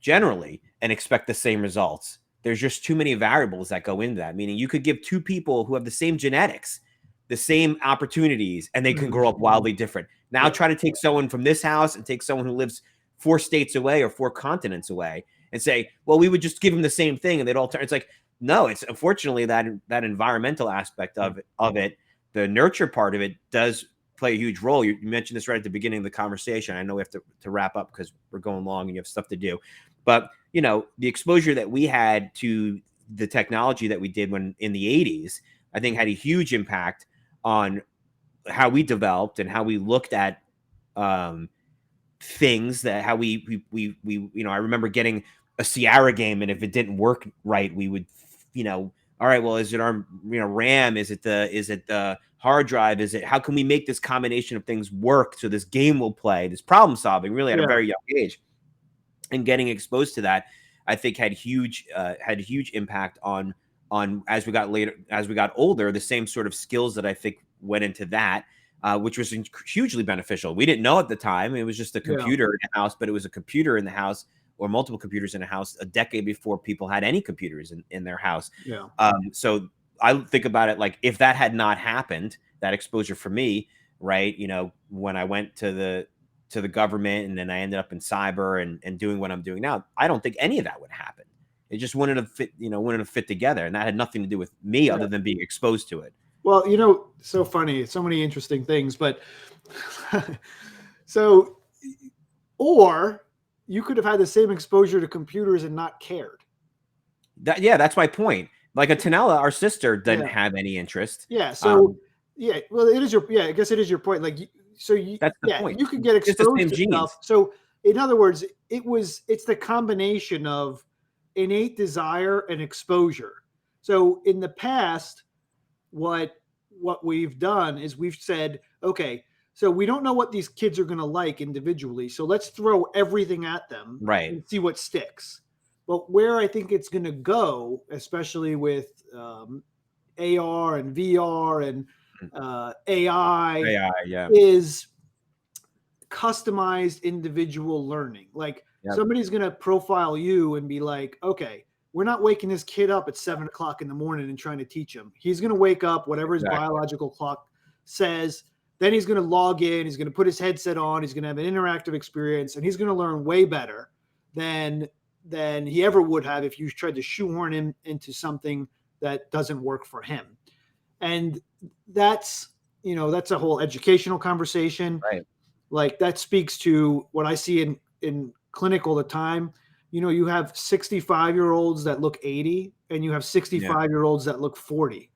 generally and expect the same results? There's just too many variables that go into that. Meaning you could give two people who have the same genetics, the same opportunities, and they can grow up wildly different. Now try to take someone from this house and take someone who lives 4 states away or 4 continents away and say, well, we would just give them the same thing and they'd all turn. It's like, no, it's unfortunately that environmental aspect of it, the nurture part of it does play a huge role. You mentioned this right at the beginning of the conversation. I know we have to wrap up because we're going long and you have stuff to do. But, the exposure that we had to the technology that we did when in the 80s, I think had a huge impact on how we developed and how we looked at things, that how we I remember getting a Sierra game, and if it didn't work right, we would, all right, well, is it our RAM? Is it the hard drive? How can we make this combination of things work so this game will play? This problem solving really at a very young age, and getting exposed to that, I think had huge impact on as we got older, the same sort of skills that I think went into that, which was hugely beneficial. We didn't know at the time. It was just a computer in the house, but it was a computer in the house, or multiple computers in a house, a decade before people had any computers in their house. Yeah. So I think about it like, if that had not happened, that exposure for me, right? When I went to to the government, and then I ended up in cyber and doing what I'm doing now, I don't think any of that would happen. It just wouldn't have fit, wouldn't have fit together. And that had nothing to do with me other than being exposed to it. Well, so funny, so many interesting things, but so, or you could have had the same exposure to computers and not cared. That's my point. Like Tanella, our sister, didn't have any interest. Yeah. So well, it is I guess it is your point. Like, that's the point. You could get exposed to stuff. So in other words, it's the combination of innate desire and exposure. So in the past, what we've done is we've said, okay, so we don't know what these kids are going to like individually. So let's throw everything at them and see what sticks. But where I think it's going to go, especially with AR and VR and AI, is customized individual learning. Like somebody's going to profile you and be like, okay, we're not waking this kid up at 7 o'clock in the morning and trying to teach him. He's going to wake up, whatever his biological clock says. Then he's going to log in. He's going to put his headset on. He's going to have an interactive experience, and he's going to learn way better than he ever would have if you tried to shoehorn him into something that doesn't work for him. And that's a whole educational conversation. Right. Like that speaks to what I see in clinic all the time. You have 65-year-olds that look 80 and you have 65-year-olds that look 40.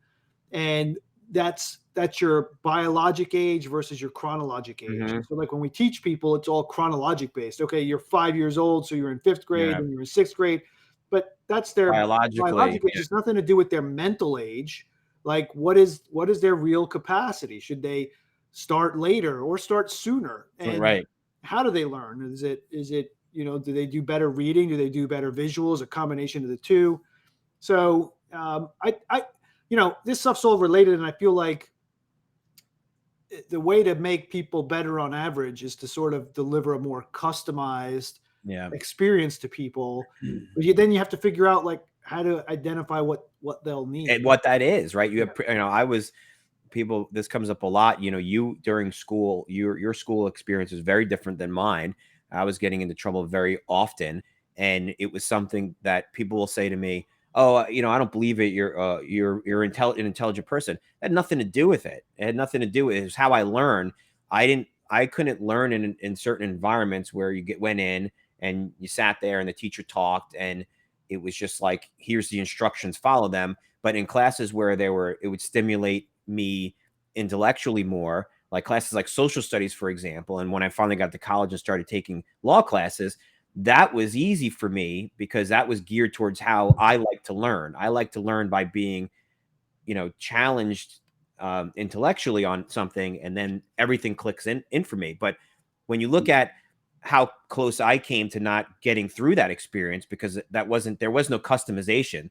And that's your biologic age versus your chronologic age. Mm-hmm. So like when we teach people, it's all chronologic based. Okay, you're 5 years old, so you're in 5th grade and you're in 6th grade. But that's their biologic age. It's nothing to do with their mental age. Like what is their real capacity? Should they start later or start sooner? And how do they learn? Is it do they do better reading? Do they do better visuals? A combination of the two. So this stuff's all related, and I feel like the way to make people better on average is to sort of deliver a more customized experience to people. But then you have to figure out like how to identify what they'll need and what that is, right? You have, people, this comes up a lot. You during school, your school experience is very different than mine. I was getting into trouble very often, and it was something that people will say to me, "Oh, I don't believe it. You're an intelligent person." It had nothing to do with it. It had nothing to do with it. It was how I learned. I couldn't learn in certain environments where you went in and you sat there and the teacher talked and it was just like, here's the instructions, follow them. But in classes where it would stimulate me intellectually more, like classes like social studies, for example. And when I finally got to college and started taking law classes, that was easy for me because that was geared towards how I like to learn. I like to learn by being, challenged intellectually on something, and then everything clicks in for me. But when you look at how close I came to not getting through that experience because there was no customization.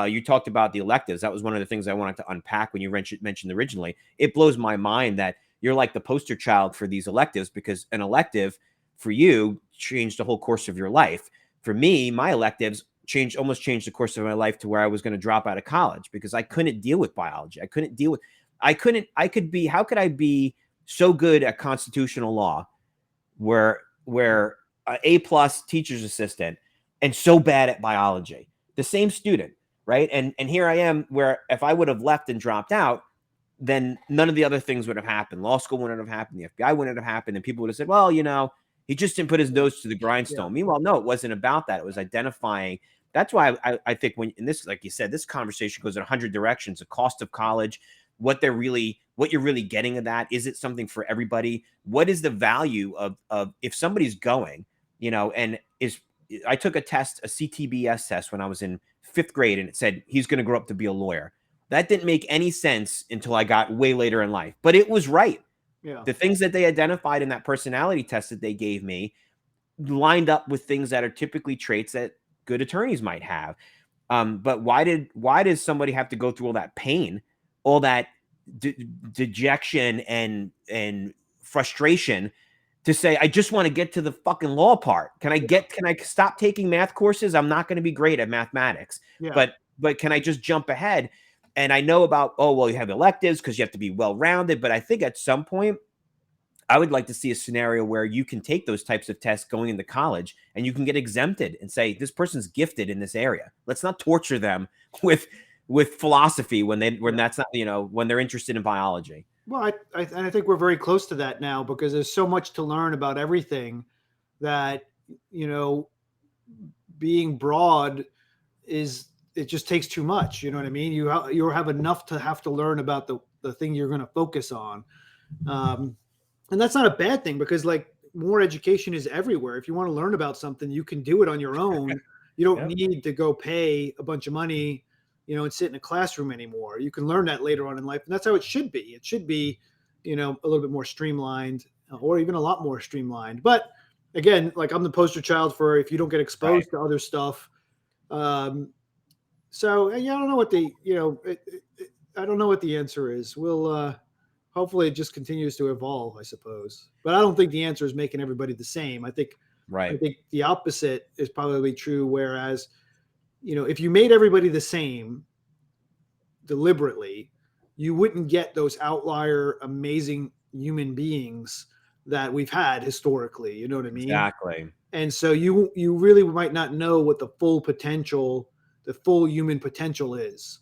You talked about the electives. That was one of the things I wanted to unpack when you mentioned originally. It blows my mind that you're like the poster child for these electives, because an elective for you changed the whole course of your life. For me, my electives almost changed the course of my life to where I was going to drop out of college because I couldn't deal with biology. How could I be so good at constitutional law where A+ teacher's assistant and so bad at biology, the same student, right? And here I am where if I would have left and dropped out, then none of the other things would have happened. Law school wouldn't have happened. The FBI wouldn't have happened. And people would have said, well, he just didn't put his nose to the grindstone. Yeah. Meanwhile, no, it wasn't about that. It was identifying. That's why I think like you said, this conversation goes in 100 directions. The cost of college, what you're really getting at that. Is it something for everybody? What is the value of if somebody's going, I took a test, a CTBS test when I was in 5th grade, and it said he's going to grow up to be a lawyer. That didn't make any sense until I got way later in life, but it was right. Yeah. The things that they identified in that personality test that they gave me lined up with things that are typically traits that good attorneys might have. But why does somebody have to go through all that pain, all that dejection and frustration to say, I just want to get to the fucking law part. Can I stop taking math courses? I'm not going to be great at mathematics, but can I just jump ahead? And I know about, you have electives because you have to be well-rounded. But I think at some point, I would like to see a scenario where you can take those types of tests going into college and you can get exempted and say, this person's gifted in this area. Let's not torture them with philosophy when that's not, when they're interested in biology. Well, I think we're very close to that now, because there's so much to learn about everything that, being broad it just takes too much. You know what I mean? You have enough to have to learn about the thing you're going to focus on. And that's not a bad thing, because like more education is everywhere. If you want to learn about something, you can do it on your own. You don't need to go pay a bunch of money, and sit in a classroom anymore. You can learn that later on in life. And that's how it should be. It should be, a little bit more streamlined, or even a lot more streamlined. But again, like I'm the poster child for if you don't get exposed to other stuff. So I don't know what I don't know what the answer is. We'll, hopefully it just continues to evolve, I suppose. But I don't think the answer is making everybody the same. I think the opposite is probably true. Whereas, if you made everybody the same deliberately, you wouldn't get those outlier, amazing human beings that we've had historically. You know what I mean? Exactly. And so you really might not know what the full human potential is.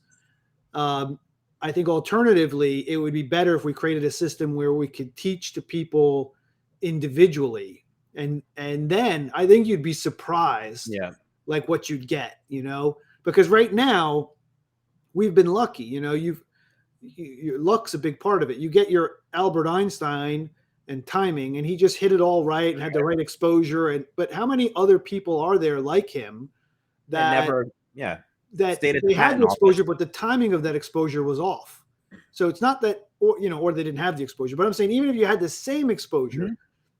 I think alternatively, it would be better if we created a system where we could teach to people individually. And then I think you'd be surprised like what you'd get, because right now we've been lucky, your luck's a big part of it. You get your Albert Einstein and timing, and he just hit it all right and had the right exposure. But how many other people are there like him that that they had the exposure, but the timing of that exposure was off? So it's not that, or they didn't have the exposure. But I'm saying, even if you had the same exposure,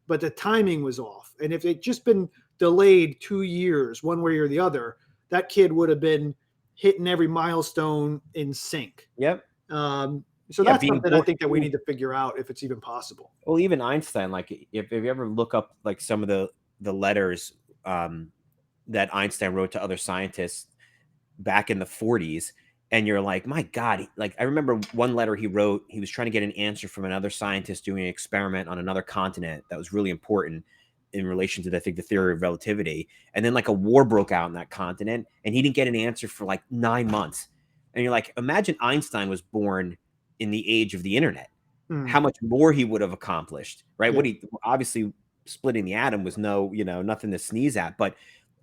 but the timing was off, and if it just been delayed 2 years, one way or the other, that kid would have been hitting every milestone in sync. Yep. So that's something I think that we need to figure out, if it's even possible. Well, even Einstein, like if you ever look up like some of the letters that Einstein wrote to other scientists back in the 40s, and you're like, my God, like I remember one letter he wrote, he was trying to get an answer from another scientist doing an experiment on another continent that was really important in relation to, I think, the theory of relativity. And then like a war broke out in that continent, and he didn't get an answer for like 9 months. And you're like, imagine Einstein was born in the age of the internet, how much more he would have accomplished, right? Yeah. What he obviously splitting the atom was nothing to sneeze at, but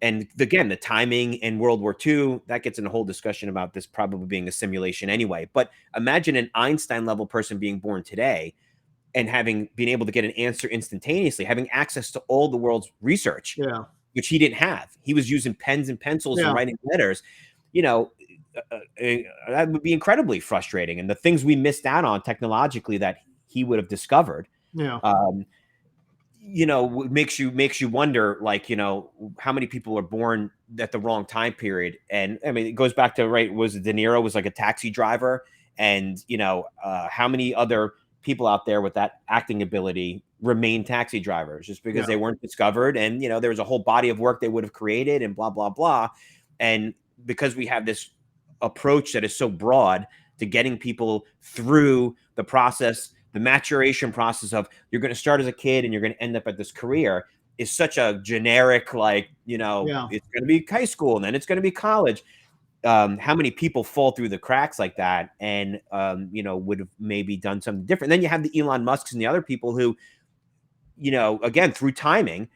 and again, the timing in World War II, that gets in a whole discussion about this probably being a simulation anyway. But imagine an Einstein level person being born today and been able to get an answer instantaneously, having access to all the world's research, which he didn't have. He was using pens and pencils and writing letters. That would be incredibly frustrating. And the things we missed out on technologically that he would have discovered, makes you wonder, like, how many people are born at the wrong time period. And I mean, it goes back to, was De Niro was like a taxi driver, and how many other people out there with that acting ability remain taxi drivers just because they weren't discovered. And there was a whole body of work they would have created, and blah blah blah. And because we have this approach that is so broad to getting people through the process, the maturation process of you're going to start as a kid and you're going to end up at this career, is such a generic, like, it's going to be high school and then it's going to be college. How many people fall through the cracks like that and, would have maybe done something different. Then you have the Elon Musks and the other people who, again, through timing,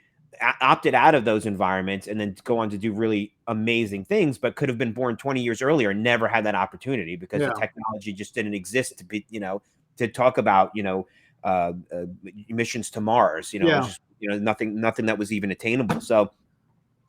opted out of those environments and then go on to do really amazing things, but could have been born 20 years earlier and never had that opportunity because the technology just didn't exist to be, to talk about, missions to Mars, just, nothing that was even attainable. So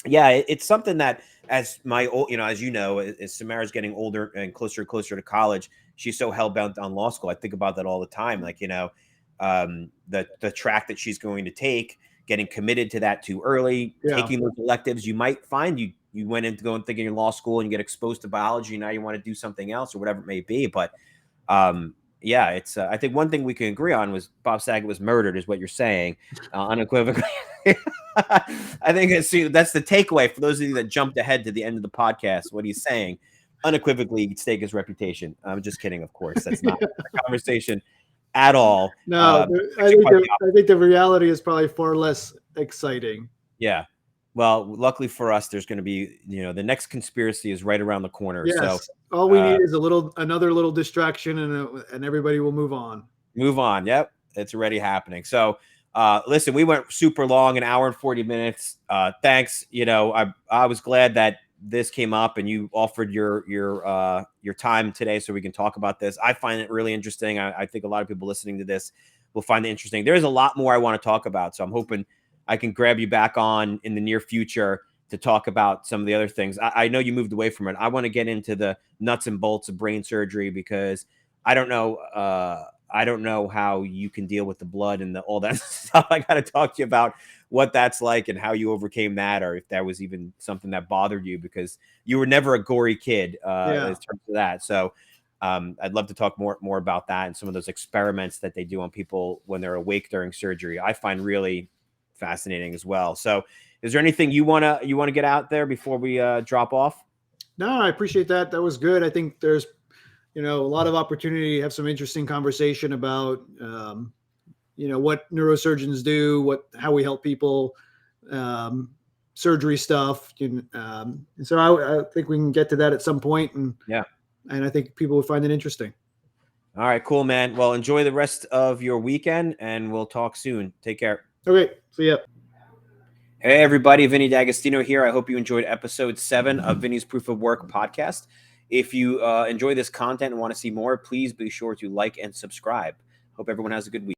it's something that as as Samara's getting older and closer to college, she's so hell-bent on law school. I think about that all the time. Like, the track that she's going to take, getting committed to that too early, taking those electives. You might find you went into going thinking in law school and you get exposed to biology. Now you want to do something else or whatever it may be. But it's I think one thing we can agree on was Bob Saget was murdered, is what you're saying, unequivocally. I think that's the takeaway for those of you that jumped ahead to the end of the podcast. What he's saying, unequivocally, stake his reputation. I'm just kidding, of course. That's not the conversation at all. No, I think the reality is probably far less exciting. Yeah. Well, luckily for us, there's going to be, the next conspiracy is right around the corner. Yes. So all we need is another little distraction, and everybody will move on. Move on. Yep. It's already happening. So, listen, we went super long, an hour and 40 minutes. Thanks. I was glad that this came up and you offered your time today so we can talk about this. I find it really interesting. I think a lot of people listening to this will find it interesting. There's a lot more I want to talk about. So I'm hoping I can grab you back on in the near future to talk about some of the other things. I know you moved away from it. I want to get into the nuts and bolts of brain surgery because I don't know how you can deal with the blood and all that stuff. I got to talk to you about what that's like and how you overcame that, or if that was even something that bothered you, because you were never a gory kid in terms of that. So I'd love to talk more about that and some of those experiments that they do on people when they're awake during surgery. I find really fascinating as well. So is there anything you want to get out there before we drop off? No, I appreciate that. That was good. I think there's a lot of opportunity to have some interesting conversation about, what neurosurgeons do, how we help people, surgery stuff. And so I think we can get to that at some point. And I think people would find it interesting. All right, cool, man. Well, enjoy the rest of your weekend and we'll talk soon. Take care. Okay. See ya. Hey, everybody. Vinny D'Agostino here. I hope you enjoyed episode 7 of Vinny's Proof of Work podcast. If you enjoy this content and want to see more, please be sure to like and subscribe. Hope everyone has a good week.